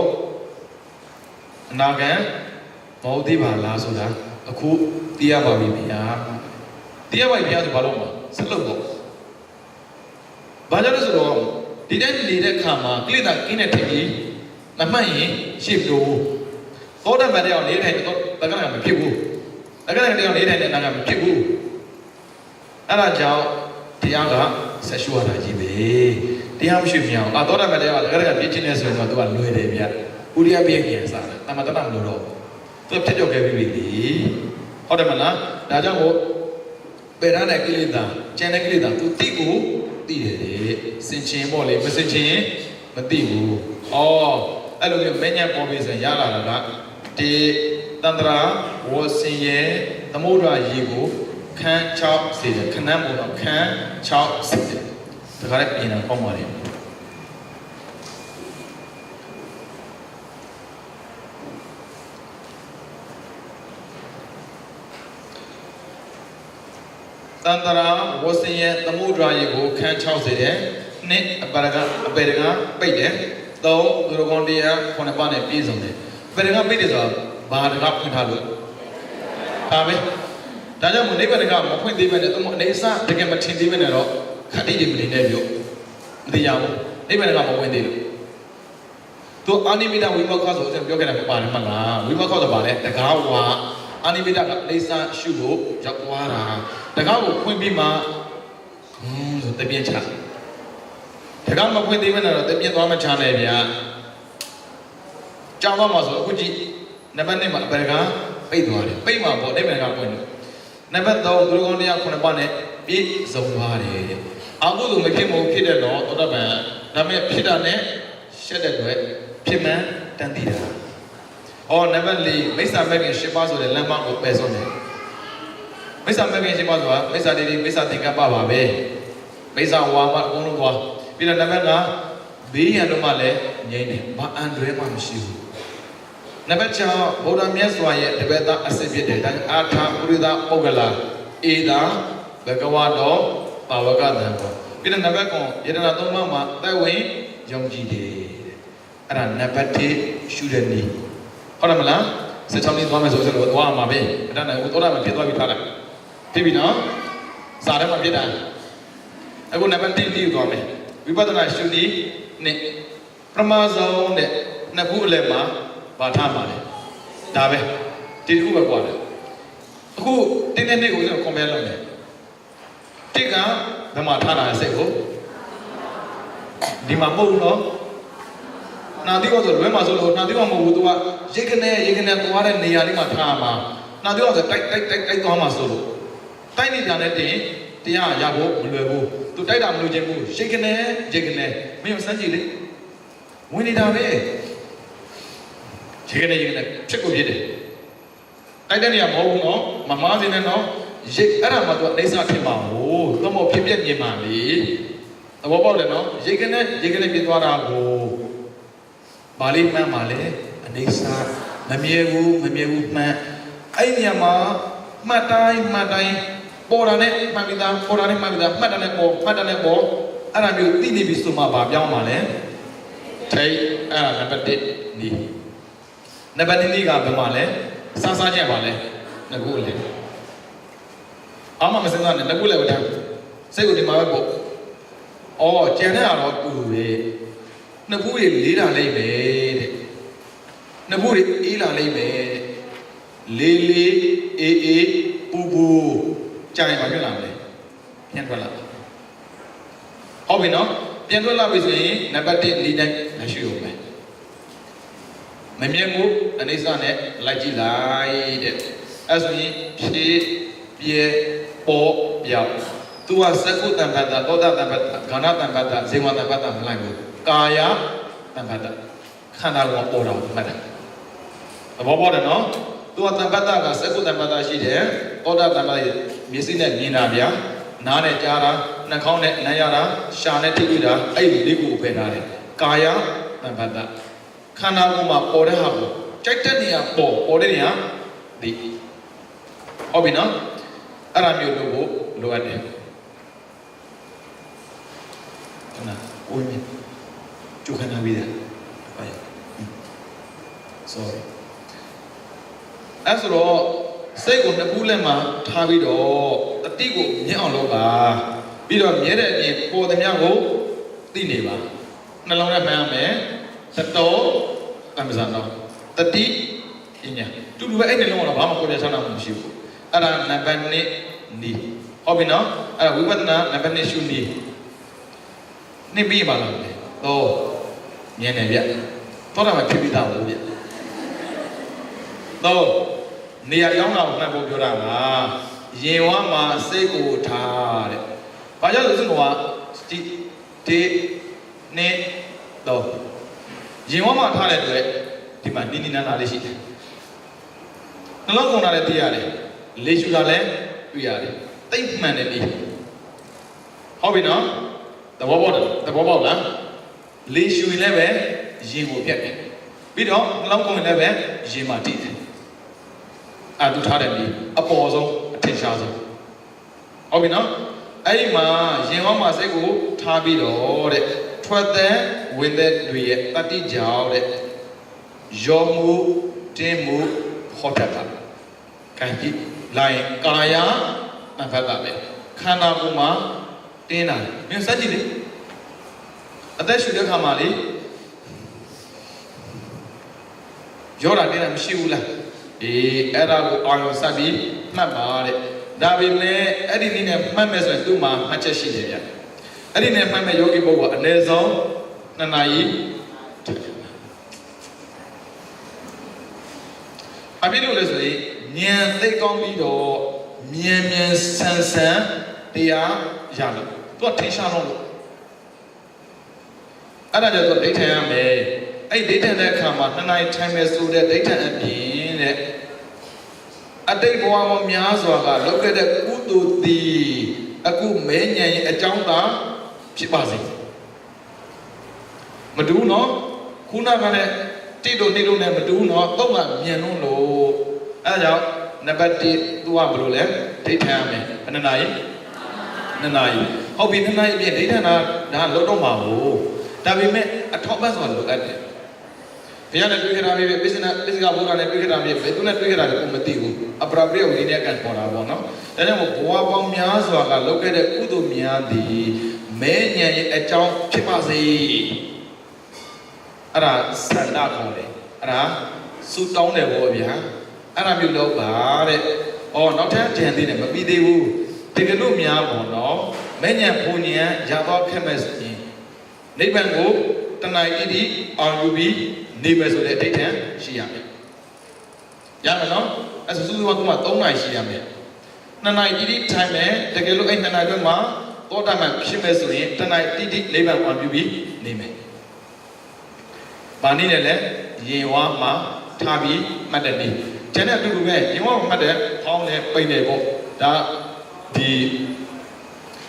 အနာဂံမဟုတ်သေးပါလားဆိုတာအခုသိရပါပြီဗျာသိရပါပြီဗျာဆိုဘာလို့မဆက်လုပ်ပေါ့ဘာကြောင့်လဲဆိုတော့ဒီတိုင်းနေတဲ့ခါမှာကိလေသာกินတဲ့ထင်ကြီးမမှတ်ရင်ရှေ့လို့သောတပန်တရားနေထိုင်တော့တက္ကနာမဖြစ်ဘူးတက္ကနာတရားနေထိုင်တဲ့အနာကမဖြစ်ဘူးအဲ့ဒါကြောင့်တရားကဆက်ရှုရတာကြီးပဲတရားမရှိမြအောင်သောတပန်တရားကတက္ကနာပြည့်ချင်းနေဆိုရင်တော့သူကလွယ်တယ်ဗျဥရိယပြည့်ကျင်စားတယ်တမတနာမလို့တော့သူဖြစ်ကြောက်ခဲ့ပြီလေဟုတ်တယ်မလားဒါကြောင့်ကိုပေရတဲ့ကိလေသာကျန်တဲ့ကိလေသာသူတိကိုသိတယ်စင်ချင်းပေါ့လေမစင်ချင်းမသိဘူးအော်အဲ့လိုမျိုးမဉ္ဇဉ်ပေါ်ပြီးဆိုရလာတာကဒီတန္တရာဝစင်ရဲ့သမုဒ္ဒရာရေကိုခန်း6စေတယ်ခဏမို့တော့ခန်း6စေတယ်ဒါကြတဲ့ပြင်တာပေါ့ပါလေတန္တရာဝစင်ရဲ့သမုဒ္ဒရာရေကိုခန်း6စေတယ်နှစ်အပေတကပိတ်တယ်3သူတော်ကောင်းတရား9ပါးနဲ့ပြည့်စုံတယ်အပေတကပိတ်တယ်ဆိုတာဘာတကဖွင့်ထားလို့ဒါပဲဒါကြောင့်မို့နိဗ္ဗာန်ကမဖွင့်သေးပဲနဲ့သူအနေအစတကယ်မထင်သေးပဲနဲ့တော့ခတိတွေမနေနဲ့ပြောမသိရဘူးနိဗ္ဗာန်ကမဝင်သေးလို့သူအာနိမိတဝိမောက္ခဆိုပြောခဲ့တယ်မပါတယ်မလားဝိမောက္ခဆိုပါလေတကားဝါအာနိမိတကအိစာရှုဖို့ရောက်သွားတာတကားကိုဖွင့်ပြီးမှဆိုတပြင်းချတကားမဖွင့်သေးပဲနဲ့တော့တပြင်းသွားမချနဲ့ဗျာကြောင်းသွားမှာဆိုအခုကြည့်နံပါတ်1မှာအပေကပိတ်သွားတယ်ပိတ်မှာပေါ့နိဗ္ဗာန်ကပွင့်တယ်နံပါတ်3သူတော်ကောင်းတရား9ပါးနဲ့ပြည့်စုံသွားတယ်အာဟုဆိုမဖြစ်မို့ဖြစ်တဲ့တော့သောတပန်ဒါမဲ့ဖြစ်တာနဲ့ရှက်တဲ့အတွက်ဖြစ်မှန်းတန်တည်တာနံပါတ်4မိစ္ဆာမဲ့ခင်10ပါးဆိုတဲ့လမ်းမကိုပယ်ဆုံးတယ်မိစ္ဆာမဲ့ခင်10ပါးဆိုတာမိစ္ဆာတိတိမိစ္ဆာသင်္ကပ္ပပါပဲမိစ္ဆာဝါမအကုန်လုံးသွားပြီးတော့နံပါတ်5ဘေးရန်တော့မှလည်းငြိမ့်တယ်ဘာအန်တွဲမှမရှိဘူးနံပါတ်6ဗုဒ္ဓမြတ်စွာရဲ့တပည့်သားအစစ်ဖြစ်တယ်ဒါအာထာပုရိသပုဂ္ဂလာဧတာဘဂဝါတော်ပါဝကတံပေါ့ပြီးတော့နံပါတ်9ယတနာ3ပါးမှာသက်ဝင်ယုံကြည်တယ်အဲ့ဒါနံပါတ်1ရှုတဲ့နည်းဟုတ်တယ်မလား16နှစ်သွားမယ်ဆိုတော့သွားမှာပဲအဲ့ဒါနဲ့ဟိုသောတာပန်ဖြစ်သွားပြီထားလိုက်ဖြစ်ပြီနော်စာထဲမှာဖြစ်တာအခုနံပါတ်1ပြီးသွားမယ်ဝိပဿနာရှုနည်းနဲ့ပရမဇုံတဲ့နှစ်ခုအလယ်မှာဘာထားပါလဲဒါပဲဒီတစ်ခုပဲကွာတယ်အခုတင်းတဲ့နေ့ကိုကျွန်တော် compare လုပ်မယ်တစ်ကဘယ်မှာထားတာစိတ်ကိုဒီမှာမဟုတ်ဘူးနော်နာတိကောဆိုလွဲမှာဆိုလို့နာတိကောမဟုတ်ဘူး तू ကရိတ်ကနေသွားတဲ့နေရာလေးမှာထားမှာနာတိကောဆိုတိုက်သွားမှာဆိုလို့တိုက်နေကြတဲ့တင်တရားရဖို့မလွယ်ဘူး तू တိုက်တာမလို့ခြင်းဘူးရိတ်ကနေမင်းစမ်းကြည့်လေဝင်နေတာပဲရေကနေဖြစ်ကိုဖြစ်တယ်တိုက်တဲ့နေရာမဟုတ်ဘူးနော်မမားစင်းနဲ့နော်ရိတ်အဲ့ဒါမှ तू အိဆာဖြစ်မှာဟိုတော့မဖြစ်ပြမြင်ပါလေသဘောပေါက်တယ်နော်ရိတ်ကနေပြသွားတာကိုဘာလေးမှန်းပါလေအိဆာမမြဲဘူးမှန်းအဲ့နေရာမှာမှတ်တိုင်းပေါ်တာနဲ့မှတ်ပြီးသားမှတ်တာနဲ့ပေါ်အဲ့ဒါမျိုးသိနေပြီဆိုမှဘာပြောင်းပါလဲထိတ်အဲ့ဒါနံပါတ်1နီးနံပါတ်2ကဘယ်မှာလဲစားချက်ပါလဲငကူလေအားမမစင်စားနဲ့ငကူလေဝတ်ထားစိတ်ကိုဒီမှာပဲပို့ကျန်တဲ့အားတော့တူတယ်ငကူတွေလေးတာလိမ့်မယ်တဲ့ငကူတွေအေးလာလိမ့်မယ်လေးအေးပူကြာရင်ဘာဖြစ်လာမလဲပြန်ထွက်လာဟုတ်ပြီနော်ပြန်ထွက်လာပြီဆိုရင်နံပါတ်1လေးတိုင်းမရှိဘူးပဲမမြင်မှုအနေစနဲ့လိုက်ကြည့်လိုက်တဲ့အဲ့ဆိုရင်ဖြည့်ပြဲပေါ်ပြောက်သူကသကုတံပတ္တသောတာတံပတ္တဂါဏတံပတ္တဇေဝတံပတ္တမလိုက်ဘူးကာယတံပတ္တခန္ဓာကိုပေါ်တာမှတ်တယ်သဘောပေါက်တယ်နော်သူကတံပတ္တကသကုတံပတ္တရှိတယ်သောတာတံပတ္တမျက်စိနဲ့မြင်တာဗျာနားနဲ့ကြားတာနှာခေါင်းနဲ့နားရတာရှာနဲ့ထိတွေ့တာအဲ့ဒီလေးကိုဖယ်ထားတယ်ကာယတံပတ္တခန္ဓာကိုယ်မှာပေါ်တဲ့ဟာကို ကြိုက်တဲ့နေရာပေါ်တဲ့နေရာဒီဟုတ်ပြီနော်အဲ့ဒါမျိုးလို့လိုအပ်တယ်နာကိုမြင်ကျုခဏပြီးတယ်ဟုတ်ရဲ့ sorry အဲ့ဆိုတော့စိတ်ကိုနှစ်ခုလက်မှာထားပြီးတော့တတိကိုမြင်အောင်လုပ်ပါပြီးတော့မြဲတဲ့အပြင်ပေါ်သမျှကိုသိနေပါနှလုံးနဲ့မှန်းရမယ်သတော်အမဇန်တော့တတိပညာတူတူပဲအဲ့နှလုံးကတော့ဘာမှကိုယ်ပြဆန်းတာမရှိဘူးအဲ့ဒါနံပါတ်1နီးဟုတ်ပြီနော်အဲ့ဒါဝိပဿနာနံပါတ်2ရှုနီးနေပြီးပါလားတော့မြင်တယ်ဗျတော့တာမှဖြစ်ပြီးသားဘူးဗျတော့နေရာရောက်တာကိုမှတ်ဖို့ပြောတာကရင်ဝါမှာစိတ်ကိုထားတဲ့ဘာကြောင့်လဲဆိုတော့ဒီနဲ့တော့ရင်ဝါမှာထားတဲ့အတွက်ဒီမှာနီးနီးနားနားလေးရှိတယ်နှလုံးကုန်တာလည်းသိရတယ်လေရှူတာလည်းတွေ့ရတယ်တိတ်မှန်တယ်လေဟုတ်ပြီနော်သဘောပေါက်လားလေရှူရင်လည်းပဲရင်ကိုပြတ်တယ်ပြီးတော့နှလုံးကုန်ရင်လည်းပဲရင်မှာတိတယ်အဲ့သူထားတယ်လေအပေါ်ဆုံးအထင်ရှားဆုံးဟုတ်ပြီနော်အဲ့ဒီမှာရင်ဟောင်းမှာစိတ်ကိုထားပြီးတော့တဲ့ထွက်တဲ့ဝင်တဲ့တွေရဲ့တတိကြောင့်တဲ့ယောမှုတင်းမှုဟောတတ်တာခံကြည့်လိုက်ကာယအဖက်ကပဲခန္ဓာကိုယ်မှာတင်းတာမင်းစက်ကြည့်လေအသက်ရှူတဲ့ခါမှာလေရောတာတင်းတာမရှိဘူးလားအဲ့ဒါကိုအာရုံစပ်ပြီးမှတ်ပါတဲ့ဒါပေမဲ့အဲ့ဒီနည်းနဲ့မှတ်မယ်ဆိုရင်သူ့မှာမှတ်ချက်ရှိတယ်ဗျအဲ့ဒီနဲ့မှတ်မဲ့ယောဂီပုဂ္ဂိုလ်အနည်းဆုံး2 နာရီအပြည့်လို့လဲဆိုရင်ဉာဏ်သိကောင်းပြီးတော့မြန်ဆန်တရားရလို့သူကထင်ရှားတော့လို့အဲ့ဒါကြောင့်သူဒိဋ္ဌံရမယ်အဲ့ဒိဋ္ဌံတဲ့အခါမှာ2 နာရီထိုင်မယ်ဆိုတဲ့ဒိဋ္ဌံအပြင်တဲ့အတိတ်ဘဝမှာများစွာကလုပ်ခဲ့တဲ့ကုသိုလ်သည်အခုမဲဉဏ်ရဲ့အကြောင်းသာဖြစ်ပါစေမတူးနော်ခုနကလည်းတိတို့နေတို့နဲ့မတူးနော်တော့ကမြန်လို့အဲဒါကြောင့်နံပါတ်1သူကဘယ်လိုလဲဒိဋ္ဌံရမယ်ဘယ်နှနာရီ2 နာရီဟုတ်ပြီ2 နာရီအပြင်ဒိဋ္ဌံဒါလောက်တော့မှာဘူးဒါပေမဲ့အထောက်ပံ့ဆိုတာလိုအပ်တယ်ဘုရားနဲ့တွေ့ကြတာပဲပစ္စကဘုရားနဲ့တွေ့ကြတာပဲဘယ်သူနဲ့တွေ့ကြတာလဲကိုမသိဘူးအပရာပရိယဝိနည်းကံပေါ်တာပေါ့နော်ဒါကြောင့်ဘဝပေါင်းများစွာကလုပ်ခဲ့တဲ့ကုသိုလ်များသည်မဲဉဏ်ရဲ့အကြောင်းဖြစ်ပါစေအဲ့ဒါစန္ဒခေါ်တယ်အဲ့ဒါစူတောင်းတယ်ပေါ့ဗျာအဲ့ဒါမျိုးလုပ်ပါတဲ့အော်နောက်ထပ်ကြံသေးတယ်မပြီးသေးဘူးတကယ်လို့များပေါ့နော်မဲဉဏ်ဘုံဉဏ်ရတော့ခက်မဲ့ဆိုရင်နိဗ္ဗာန်ကိုတဏှာဣတိအောင်ယူပြီးနေမယ်ဆိုတဲ့အဋ္ဌံရှိရမယ်ရမယ်နော်အဲ့ဆိုစုစုပေါင်းက3 နာရီရှိရမယ်2 နာရီတိတိထိုင်မယ်တကယ်လို့အဲ့2 နာရီတွင်းမှာသောတာပန်ဖြစ်မယ်ဆိုရင်တဏှာတိတိနိဗ္ဗာန်အောင်ယူပြီးနေမယ်ဘာနည်းနဲ့လဲရင်ဝါမှာထားပြီးမှတ်တဲ့နေ့ကျန်တဲ့အတူတူပဲရင်ဝါမှာမှတ်တဲ့ဖောင်းနဲ့ပိန်တယ်ပေါ့ဒါဒီ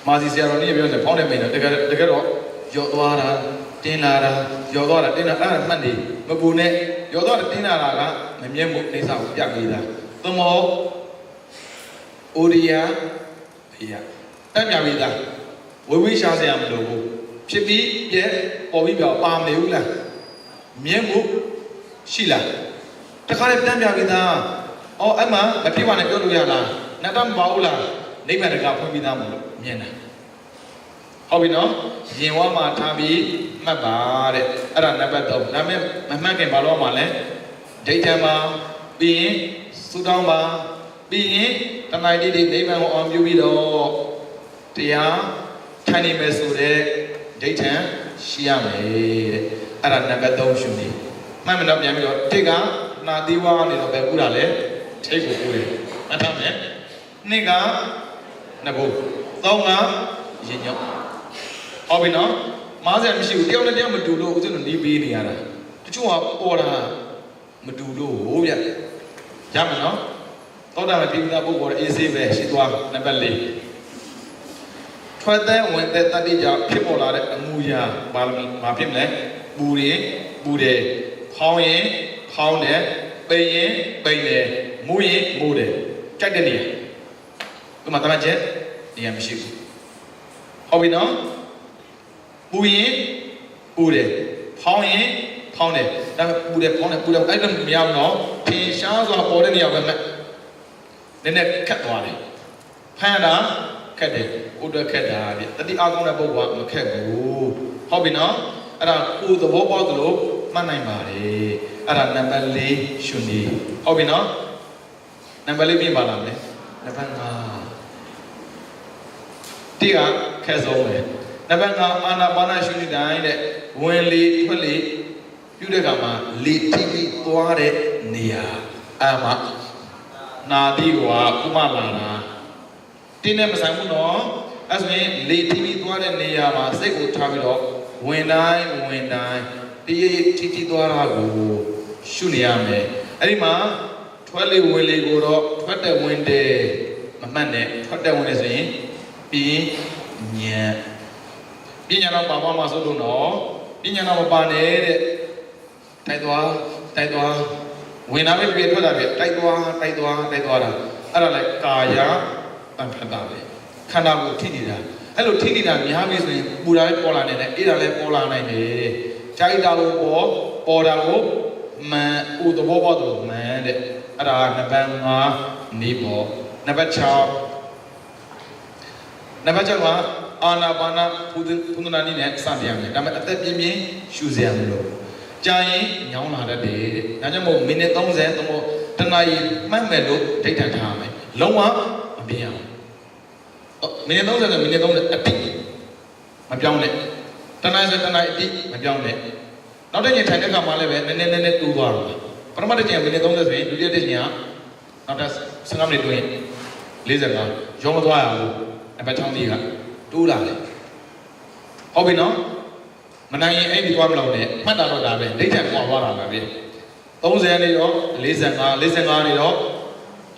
မာစီဆရာတော်နေ့ပြောတယ်ဖောင်းနဲ့ပိန်တယ်တကယ်တော့ရော့သွားတာတင်းလာတာရော်သွားတာတင်းလာအဲ့ဒါမှတ်နေမပူနဲ့ရော်သွားတာတင်းလာတာကမမြဲမှုအိစာကိုပြပေးတာသို့မဟုတ်အိုရိယာဖေးရတက်ပြပေးတာဝိရှားစရာမလိုဘူးဖြစ်ပြီးပြဲပေါ်ပြီးပြောပါမနေဘူးလားမြဲမှုရှိလားတခါလေတက်ပြပေးတာအော်အဲ့မှာမဖြစ်ပါနဲ့ပြောလို့ရလားနတ်တော့မပါဘူးလားနိဗ္ဗာန်တကဖွင့်ပြီးသားမလို့မြင်တာဟုတ်ပြီနော်ရင်ဝါမှာထားပြီးမှတ်ပါတဲ့အဲ့ဒါနံပါတ်3ဒါပေမဲ့မမှတ်ခင်ဘာလို့မှလဲဒိဋ္ဌံမှာပြီးရင်စူတောင်းပါပြီးရင်တဏှာတိတိနိဗ္ဗာန်ကိုအောင်ပြုပြီးတော့တရားထိုင်နေမယ်ဆိုတဲ့ဒိဋ္ဌံရှိရမယ်တဲ့အဲ့ဒါနံပါတ်3ရှုနေမှတ်မတော့ပြန်ပြီးတော့တိတ်ကနာသီဝါကနေတော့ပဲဥတာလဲထိတ်ကိုဥတယ်မှတ်ထားမယ်2ကနဘု3ကရင်ညော့ဟုတ်ပြီနော်မားစရာမရှိဘူးတယောက်နဲ့တယောက်မတူလို့ဦးဇင်းတို့နေပေးနေရတာတချို့ကပေါ်တာမတူလို့ဟိုဗျရမယ်နော်သောတာပန်တိပ္ပပုဂ္ဂိုလ်အေးဆေးပဲရှိသွားနံပါတ်4ထွက်တဲ့ဝင်တဲ့တတိကြောင့်ဖြစ်ပေါ်လာတဲ့အမှုရာဘာဖြစ်မလဲပူတယ်ဖောင်းရင်ဖ ဖောင်းတယ်ပိန်ရင်ပိန်တယ်မူးရင်မူးတယ်ကြိုက်တဲ့နေရာဒီမှာတမန်ချက်နေရာမရှိဘူးဟုတ်ပြီနော်ပူရင်ပူတယ်ဖောင်းရင်ဖောင်းတယ်ဒါပေမဲ့ပူတယ်ဖောင်းတယ်အဲ့လိုမရဘူးနော်ထင်ရှားစွာပေါ်တဲ့နေရာပဲမဲ့နည်းနည်းခတ်သွားတယ်ဖမ်းတာခက်တယ်ကိုယ်တော့ခက်တာပြတတိအားကောင်းတဲ့ပုဂ္ဂိုလ်ကမခက်ဘူးဟုတ်ပြီနော်အဲ့ဒါကိုယ်သဘောပေါက်သလိုမှတ်နိုင်ပါတယ်အဲ့ဒါနံပါတ်၄ရှင်နေဟုတ်ပြီနော်နံပါတ်၄ပြင်ပါလားမယ်နံပါတ်5တိကခက်ဆုံးပဲနံပါတ်5အာနာပါနရှင်နေတိုင်းတဲ့ဝင်လေထွက်လေပြုတဲ့အခါမှာလေထိပြီးသွားတဲ့နေရာအဲ့မှာနာတိကဥပမာလာတင်းနဲ့မဆိုင်ဘူးနော်အဲ့ဆိုရင်လေထိပြီးသွားတဲ့နေရာမှာစိတ်ကိုထားပြီးတော့ဝင်တိုင်းတရေထိသွားတာကိုရှုနေရမယ်အဲ့ဒီမှာထွက်လေဝင်လေကိုတော့ထွက်တဲ့ဝင်တဲ့မမှတ်နဲ့ထွက်တဲ့ဝင်လေဆိုရင်ပြီးညံပညာတော့ပါမှာဆိုလို့နော်ပညာတော့မပါနဲ့တဲ့တိုက်သွားဝင်လာပဲပြေထွက်တာပဲတိုက်သွားတာအဲ့ဒါလည်းကာယတန်ခတ်တာပဲခန္ဓာကိုထိနေတာအဲ့လိုထိနေတာများပြီဆိုရင်ပူတာလည်းပေါ်လာနေတယ်အေးတာလည်းပေါ်လာနိုင်တယ်ကြိုက်တာလို့ပေါ်တာကိုမှန်ဥသဘောပေါက်တော့မှန်တဲ့အဲ့ဒါနံပါတ်5နေပေါ်နံပါတ်6ကအာနာပါနဘုဒ္ဓနာနည်းနဲ့စတင်ရမယ်ဒါပေမဲ့အသက်ပြင်းပြင်းရှူစရာမလိုကြာရင်ညောင်းလာတတ်တယ်တဲ့ဒါကြောင့်မို့မိနစ်30သို့မဟုတ်တနာရီမှတ်မယ်လို့ဒိဋ္ဌံထားရမယ်လုံးဝမပြင်းအောင်မိနစ်30ဆိုမိနစ်30အတိမပြောင်းနဲ့တနာရီဆိုတနာရီအတိမပြောင်းနဲ့နောက်တစ်ချိန်ထိုင်တဲ့အခါမှာလည်းပဲနည်းနည်းတူသွားတော့ပထမတစ်ချိန်မိနစ်30ဆိုရင်ဒုတိယတစ်ချိန်ကနောက်တစ်15မိနစ်တွင်း45ရောမသွားရဘူးအပတ်ချောင်းကြီးကတိုးလာတယ်ဟုတ်ပြီနော်မနိုင်ရင်အဲ့ဒီသွားမလို့နဲ့မှတ်တာတော့ဒါပဲဒိဋ္ဌံပေါ်သွားတာပဲ30နေတော့45နေတော့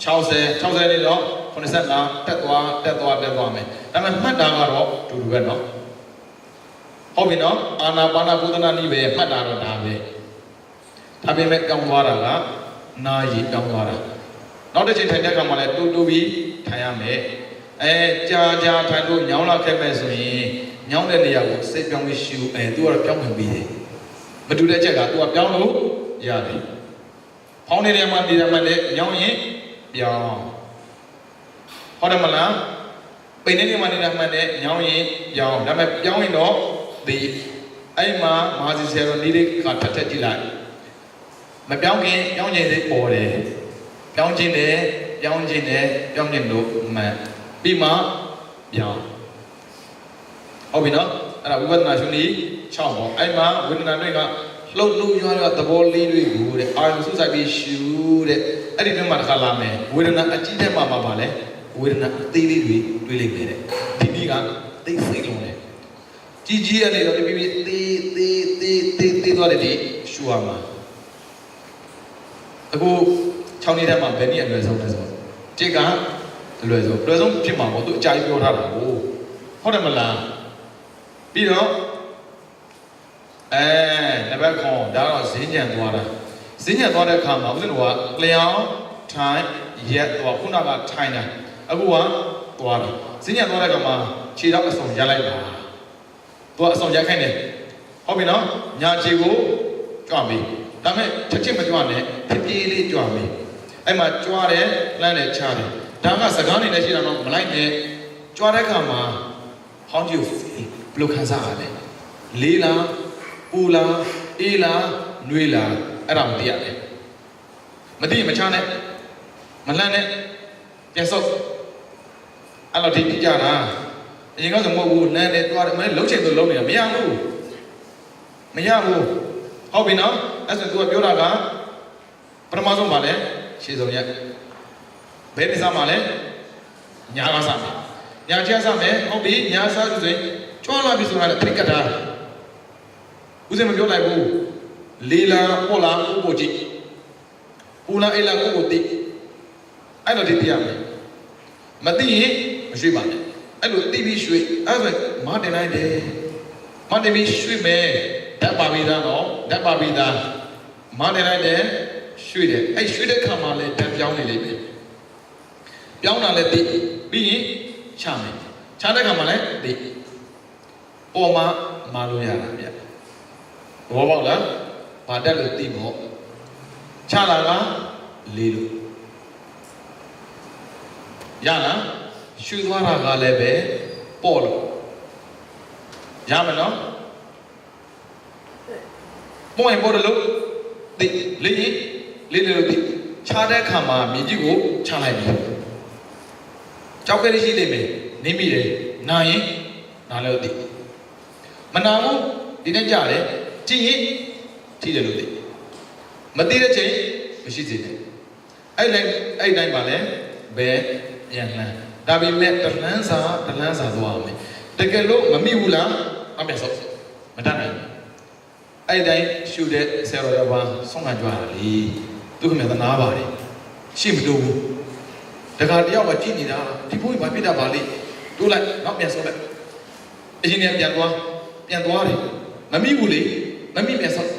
60နေတော့85တက်သွားမယ်ဒါပေမဲ့မှတ်တာကတော့တူတူပဲနော်ဟုတ်ပြီနော်အာနာပါနဘုဒ္ဓနာနည်းပဲမှတ်တာတော့ဒါပဲဒါပေမဲ့ကောင်းသွားတာကနာရီကောင်းသွားတာနောက်တစ်ချိန်ထိုင်တဲ့အခါမှာလည်းတူပြီးထိုင်ရမယ်ကြာထိုင်လို့ညောင်းလာခဲ့မဲ့ဆိုရင်ညောင်းတဲ့နေရာကိုစိတ်ပြောင်းပြီးရှူသူကတော့ပြောင်းဝင်ပြီးတယ်မတူတဲ့ချက်ကသူကပြောင်းလို့ရတယ်ဖောင်းနေတဲ့မှာနေရာမှာလည်းညောင်းရင်ပြောင်းဟုတ်တယ်မလားပိန်နေတဲ့မှာနေတာမှန်တယ်ညောင်းရင်ပြောင်းဒါပေမဲ့ပြောင်းရင်တော့ဒီအဲ့မှာမဟာစီဆရာတော်ဒီလေးကထက်ကြည့်လိုက်မပြောင်းခင်ပြောင်းခြင်းစိတ်ပေါ်တယ်ပြောင်းခြင်းလို့မှန်ပြီးမှပြောင်းဟုတ်ပြီနော်အဲ့ဒါဝိပဿနာရှင်ကြီး6ပေါ့အဲ့မှာဝေဒနာတွေကလှုပ်လို့ရွာတော့သဘောလေးတွေကိုတဲ့အာရုံစုစိုက်ပြီးရှူတဲ့အဲ့ဒီတည်းမှာတစ်ခါလာမယ်ဝေဒနာအကြီးတဲ့မှာပါလဲဝေဒနာအသေးလေးတွေတွေးလိုက်မယ်တဲ့ဒီနည်းကသိစိတ်လုံးတယ်ကြီးရနေတော့ပြီးသေးသွားတဲ့ဒီရှူရမှာအခု6နေ့တည်းမှာဘယ်နည်းအလွယ်ဆုံးလဲဆိုတစ်ကအလွယ်ဆုံးဖြစ်မှာပေါ့သူအကြိုက်ပြောထားတာကိုဟုတ်တယ်မလားပြီးတော့နံပါတ်9ဒါတော့ဈဉ္ဉံသွားတဲ့အခါမှာဦးဇင်းတို့ကလျောင်းထိုင်ရက်သွားခုနကထိုင်တယ်အခုကသွားတယ်ဈဉ္ဉံသွားတဲ့အခါမှာခြေတော့အစုံရက်လိုက်ပါသူကအစုံရက်ခိုင်းတယ်ဟုတ်ပြီနော်ညာခြေကိုကြွပြီဒါပေမဲ့ချက်ချင်းမကြွနဲ့ပြေးလေးကြွပြီအဲ့မှာကြွတယ်လှမ်းတယ်ချတယ်ဒါကစကားနေလည်းရှိတာတော့မလိုက်နဲ့ကြွတဲ့အခါမှာဟောင်းကြီးကိုဘယ်လိုခံစားရလဲလေးလားပူလားအေးလားနှွေးလားအဲ့ဒါမသိရတယ်မသိရင်မချနဲ့မလှမ်းနဲ့ပြန်ဆုပ်အဲ့လိုဒီပြကြတာအရင်ကဆိုမဟုတ်ဘူးလမ်းနဲ့တွားတယ်မင်းလုံးချင်သူလုံးနေတာမရဘူးဟုတ်ပြီနော်အဲ့ဆိုသူကပြောတာကပထမဆုံးပါလဲရှေ့ဆုံးရက်ဘယ်နေစားမှာလဲညာကစားမယ်ညာချစားမယ်ဟုတ်ပြီညာစားဆိုရင်ကြွားလာပြီဆိုတာလည်းတိတ်ကတာဦးစင်မပြောလိုက်ဘူးလေးလာပေါ်လာကိုကြည့်ပူလာအေးလာကိုတိအဲ့လိုဒီပြရမယ်မသိရင်မရွှေ့ပါနဲ့အဲ့လိုတိပြီးရွှေ့အဲ့ဆိုမတင်လိုက်တယ်မတင်ပြီးရွှေ့မယ်ဓာတ်ပါပြီးသားနော်ဓာတ်ပါပြီးသားမ မာနေလိုက်တယ်ရွှေ့တယ်အဲ့ရွှေ့တဲ့ခါမှာလည်းတန်ပြောင်းနေလိမ့်မယ်ပြောင်းတာလည်းသိပြီးရင်ချမယ်ချတဲ့ခါမှာလည်းသိပေါ်မှာမာလို့ရတာဗျဘောပေါက်လားဘာတက်လို့သိမို့ချလာကလေးလို့ရလားရွှေ့သွားတာကလည်းပဲပေါ့လို့ရမယ်နော်ပေါ်ရင်ပေါ်တယ်လို့သိလေးလို့သိချတဲ့ခါမှာမြေကြီးကိုချလိုက်ပြီကြောက်ကလေးရှိနေမယ်နေမိတယ်နာရင်နာလို့သိမနာဘူးဒီနေ့ကြတယ်ကြည့်ရင်ကြည့်တယ်လို့သိမသိတဲ့ချိန်မရှိစေနဲ့အဲ့တိုင်းပါလဲဘယ်ပြန်လှမ်းဒါပေမဲ့တလန်းစာသွားမယ်တကယ်လို့မမိဘူးလားအမေဆောက်မတတ်နိုင်အဲ့တိုင်းရှူတဲ့ဆရာတော်ဘာဆုံးခံကြွတာလေသူကမြတ်သနာပါတယ်ရှိမလို့ဘူးတခါတယောက်ကကြည့်နေတာဒီဘုန်းကြီးဘာဖြစ်တာပါလိတိုးလိုက်နောက်ပြန်ဆုပ်လိုက်အရင်ကပြန်သွားတယ်မမိဘူးလေမမိပြန်ဆုပ်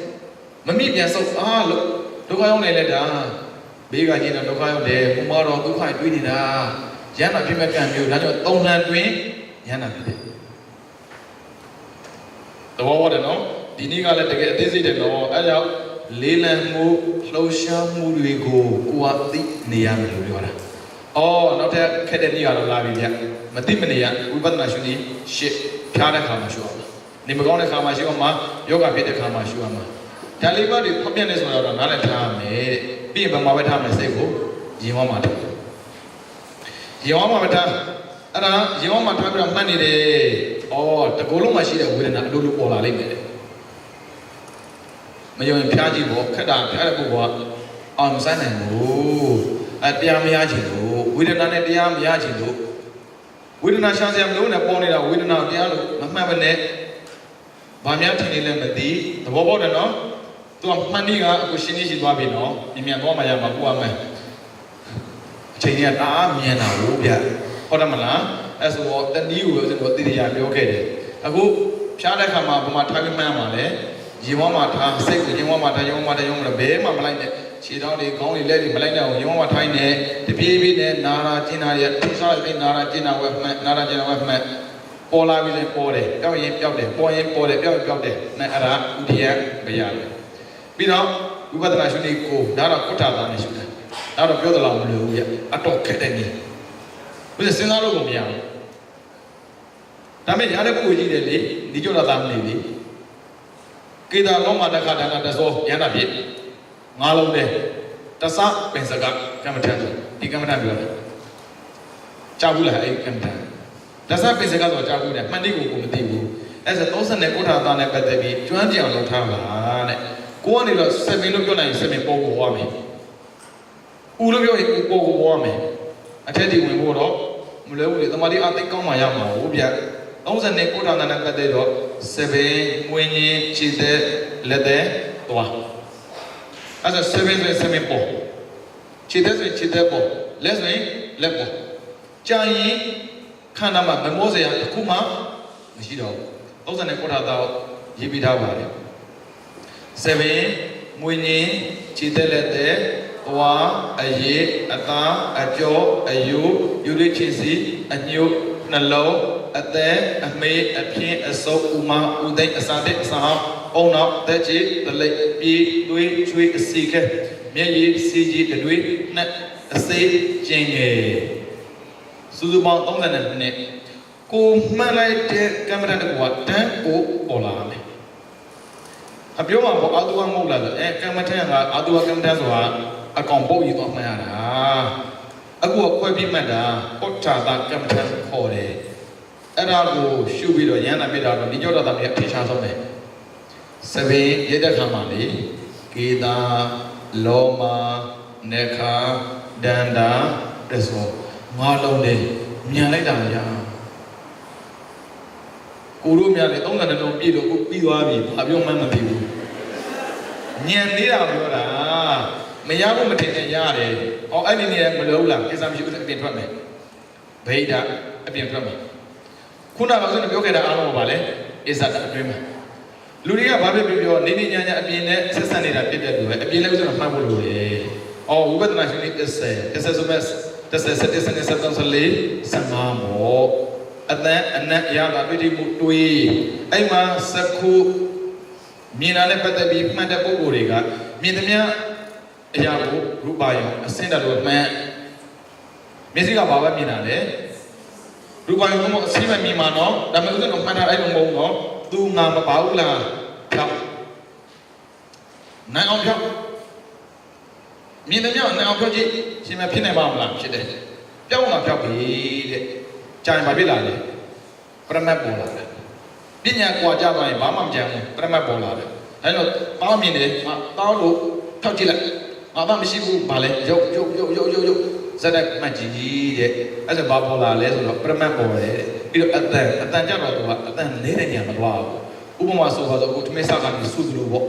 လို့ဒုက္ခရောက်နေလဲတာဘေးကကျင်းတော့ဒုက္ခရောက်တယ်ဘုမတော်ဒုက္ခတွေးနေတာရဟန္တာပြိမဲ့ကံမျိုးဒါကြောင့်သုံးလန်တွင်ရဟန္တာဖြစ်တယ်သဘောပေါက်တယ်နော်ဒီနေ့ကလည်းတကယ်အသေးစိတ်တယ်နော်အဲကြောင့်လေးလံမှုလှုပ်ရှားမှုတွေကိုကိုယ်အသိနေရမယ်လို့ပြောတာအော်နောက်ထပ်ခက်တဲ့နေ့ကတော့လာပြီဗျမသိမနေရဝိပဿနာရှုနည်းရှစ်ဖြားတဲ့ခါမှာရှုအောင်နေမကောင်းတဲ့ခါမှာရှုအောင်မှာယောဂဖြစ်တဲ့ခါမှာရှုအောင်မှာဒါလေးပါးတွေဖောက်ပြန်နေဆိုတော့နားလည်ထားမယ်တဲ့ပြီးရင်ဘာမှပဲထားမယ်စိတ်ကိုရင်ဝါမှာထားရင်ဝါမှာမထားအဲ့ဒါရင်ဝါမှာထားပြီးတော့မှတ်နေတယ်အော်တကူလုံးမှာရှိတဲ့ဝေဒနာအလိုလိုပေါ်လာလိမ့်မယ်မယုံရင်ဖျားကြည့်ဖို့ခက်တာဖျားတဲ့ပုဂ္ဂိုလ်ကအောင်မဆိုင်နိုင်ဘူးတရားမရချင်လို့ဝေဒနာနဲ့တရားမရချင်လို့ဝေဒနာရှာစရာမလိုနဲ့ပေါ်နေတာဝေဒနာတရားလို့မမှတ်ဘဲနဲ့ဘာများထင်နေလဲမသိသဘောပေါက်တယ်နော်သူကမှန်နည်းကအခုရှင်းနေရှိသွားပြီနော်မြန်သွားမှရမှာကိုရမယ်အချိန်ကြီးကတအားမြန်တာဟုတ်ဗျဟုတ်တယ်မလားအဲ့ဆိုတော့တနည်းကိုကျွန်တော်သိရပြောခဲ့တယ်အခုဖြားတဲ့ခါမှာဘုမထားပြီးမှန်းပါလေရေဝါမှာထားစိတ်ကိုရေဝါမှာထားရုံမှာတရုံမှာဘဲမှမလိုက်နဲ့ခြေထောက်တွေခေါင်းတွေလက်တွေမလိုက်နဲ့အောင်ရေဝါမှာထိုင်းနေတပြေးပြေးနဲ့နာရာကျင်နာရဲ့ထိစားတဲ့နာရာကျင်နာဝက်မှတ်နာရာကျင်နာဝက်မှတ်ပေါ်လာပြီးလဲပေါ်တယ်ပျောက်ရင်ပျောက်တယ်ပေါ်ရင်ပေါ်တယ်ပျောက်ရင်ပျောက်တယ်နဲ့အဲ့ဒါဥဒိယမရတယ်ပြီးတော့ဝိပဿနာရှုနည်းကိုဒါတော့ကုဋ္ဌာသားနဲ့ရှုတာဒါတော့ပြောသလားမလို့ဘူးပြအတော့ခက်တဲ့နည်းဘယ်စဉ်းစားလို့ကိုမရဘူးဒါမဲ့ရတဲ့ပုဂ္ဂိုလ်ကြီးတယ်လေဒီကြောတာသားမနေလေကေတာလောမတခဒါနတသောရဟန္တာဖြစ်ငါးလုံးနဲ့တသပင်စကကမ္မထံဆိုဒီကမ္မထံပြောတာကြားဘူးလားအဲ့ကမ္မထံတသပင်စကဆိုကြားဘူးတယ်မှန်တိကိုမသိဘူးအဲ့ဒါ30နဲ့ကုဋ္ဌာသားနဲ့ပတ်သက်ပြီးကျွမ်းကြံအောင်လုပ်ထားပါတဲ့ကိုကနေတော့7လို့ပြောနိုင်7ပေါ်ကိုဟောမယ်ဦးလို့ပြောရင်ဦးပေါ်ကိုဟောမယ်အထက်ဒီဝင်ဖို့တော့မလွယ်ဘူးလေတမာတိအသိကောင်းမှရမှာဟုတ်ဗျ30နဲ့ကုဋ္ဌာသားနဲ့ပတ်သက်တော့7ငွေညင်းခြေသက်လက်သက်သွားအဲ့ဒါ7ဆိုရင်7ပေါ်ခြေသက်ဆိုရင်ခြေသက်ပေါ်လက်ဆိုရင်လက်ပေါ်ကြာရင်ခန္ဓာမှာမမောစရာတစ်ခုမှမရှိတော့ဘူး30နဲ့ကုဋ္ဌာသားရေးပြီးထားပါတယ်7မွေညင်းခြေသက်လက်သက်သွားအရေးအသားအကျော်အယိုးယူရစ်ချစ်စီအညုတ်နှလုံးအသက်အမေးအပြင်းအစုပ်ဥမာဥသိအစာတဲ့အစာအုံနောက်သက်ချေတလိပ်ပြေးသွေးချွေးအစီခဲမျက်ရည်စီကြီးတွေနဲ့အစိတ်ကျင်ငယ်စုစုပေါင်း32နှစ်ကိုမှန်လိုက်တဲ့ကမ္မဋ္ဌာန်းကတန်းကိုပေါ်လာမယ်အပြောမှာပေါ့အာတုဝမဟုတ်လားဆိုကမ္မဋ္ဌာန်းကအာတုဝကမ္မဋ္ဌာန်းဆိုတာအကောင်ပုတ်ယူသွားမှန်ရတာအခုကခွဲပြီးမှတ်တာပုဋ္ဌာသကမ္မဋ္ဌာန်းခေါ်တယ်အဲ့ဒါကိုရှုပြီးတော့ရဟန္တာပြတာတော့ဒီကြောတာတာမြေအထင်ရှားဆုံးတယ်7ရတဲ့ခါမှာလေကေတာလောမနေခာဒန္တာတသောငါးလုံးလေးမြန်လိုက်တာညာကိုတို့များလေ32လုံးပြည့်တော့ကိုပြီးသွားပြီဘာပြောမှမသိဘူးညံနေတာပြောတာမရဘူးမထင်နဲ့ရတယ်။အော်အဲ့ဒီနေရာမလို့လားကိစ္စမရှိဘူးအပြင်ထွက်မယ်။ဗိဒ္ဓအပြင်ထွက်မယ်။ခုနကဆိုပြောခဲ့တာအားလုံးပါလေ။အစ္ဆဒအတွင်းမှာ လူတွေကဘာဖြစ်ပြောနေနေညာညာအပြင်နဲ့ဆက်ဆက်နေတာဖြစ်တဲ့လူပဲအပြင်လည်းဥစ္စာမှတ်ဖို့လိုတယ်။အော်ဝိပဿနာရှင်လေး30ဆိုမဲ့30 15မောအတန်အနက်ရတာပိဋိမှုတွေးအဲ့မှာစခုမြင်လာတဲ့ပတ်သက်ပြီးမှတ်တဲ့ပုံကိုယ်တွေကမြင်သမျှအရာကိုရူပါယုံအစင်းတော်လို့မှန်မျက်စိကဘာပဲမြင်တာလဲရူပါယုံကအစင်းမမြင်မှာနော်ဒါမှမဟုတ်တော့မှတ်တာအဲ့လိုမဟုတ်တော့သူငါမပါဘူးလားဖြောက်နိုင်အောင်ဖြောက်မြင်သမျှနိုင်အောင်ဖြောက်ကြည့်ရှင်မဖြစ်နိုင်ပါမလားဖြစ်တယ်ပြောင်းလာဖြောက်ပြီတဲ့ကြာရင်ဘာဖြစ်လာလဲပရမတ်ပေါ်လာတယ်ပညာကွာကြသွားရင်ဘာမှမကြမ်းဘူးပရမတ်ပေါ်လာတယ်အဲတော့တောင်းမြင်တယ်တောင်းလို့ထောက်ကြည့်လိုက်ဘာမှမရှိဘူးဘာလဲရုပ်ဇက်တက်မှတ်ကြည့်တဲ့အဲ့ဒါဘာပေါ်လာလဲဆိုတော့ပရမတ်ပေါ်တယ်ပြီးတော့အတန်ကြတော့သူကအတန်လဲတဲ့ညမသွားဘူးဥပမာဆိုတော့ကိုတမက်စာကနေစူးလို့ပေါ့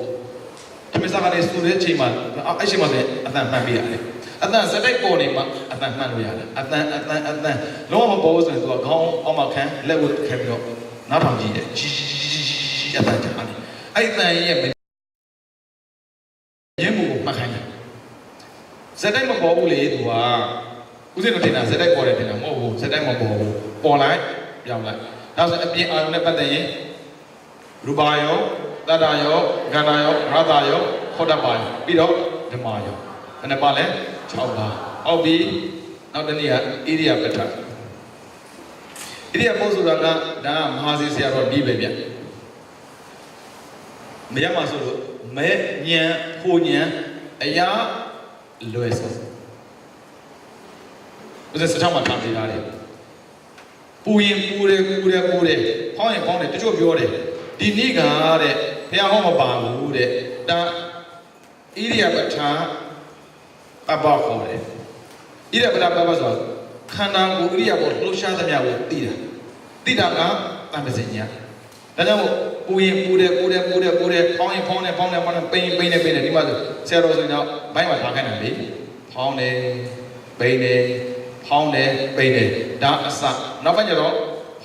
တမက်စာကနေစူးတဲ့အချိန်မှာအဲ့ချိန်မှာလည်းအတန်မှတ်ပြရတယ်အတန်ဇက်တက်ပေါ်နေမှာအတန်မှတ်လို့ရတယ်အတန်လုံးဝမပေါ်ဘူးဆိုရင်သူကခေါင်းအောက်မှာခံလက်ဝတ်ခံပြီးတော့နားထောင်ကြည့်တယ်အတန်ကြားနေအဲ့တန်ရဲ့ရင်းမှုကိုမှတ်ခိုင်းတယ်ဇက်တိုက်မပေါ်ဘူးလေသူကဦးစင်းတို့ထင်တာဇက်တိုက်ပေါ်တယ်ထင်တာမဟုတ်ဘူးဇက်တိုက်မပေါ်ဘူးပေါ်လိုက်ပြောင်းလိုက်ဒါဆိုအပြင်အာရုံနဲ့ပတ်သက်ရင်ရူပါယောတတ္တယောဂန္ဓာယောရတယောခောတ္တပါယောပြီးတော့ဓမ္မယောဘယ်နှပါလဲ6ပါအောက်ပြီးနောက်တစ်နေ့ကဣရိယာပဋ္ဌာဣရိယာပုဆိုတာကဒါကမဟာစီဆရာတော်ဒီပဲဗျမရမှာဆိုလို့မဲညံဟိုညံအရာလွယ်ဆုံးဦးဇင်းစချောင်းမှာထားပြထားတယ်ပူရင်ပူတယ်ဖောင်းရင်ဖောင်းတယ်တချို့ပြောတယ်ဒီနေ့ကတဲ့ဘုရားဟောမပါဘူးတဲ့ဒါဣရိယာပဋ္ဌာပပခေါ်တယ်ဣရိယာပဋ္ဌာပပဆိုခန္ဓာကိုယ်ဣရိယာပေါ်လှုပ်ရှားသမျှကိုသိတာကတန်ပစင်ညာဒါကြောင့်ပူရင်ပူတယ်ဖောင်းရင်ဖောင်းတယ်ပိန်တယ်ဒီမှာဆရာတော်ဆိုရင်တော့ဘိုင်းမှာထားခိုင်းတယ်လေဖောင်းတယ်ပိန်တယ်ဖောင်းတယ်ပိန်တယ်ဒါအစနောက်ပိုင်းကျတော့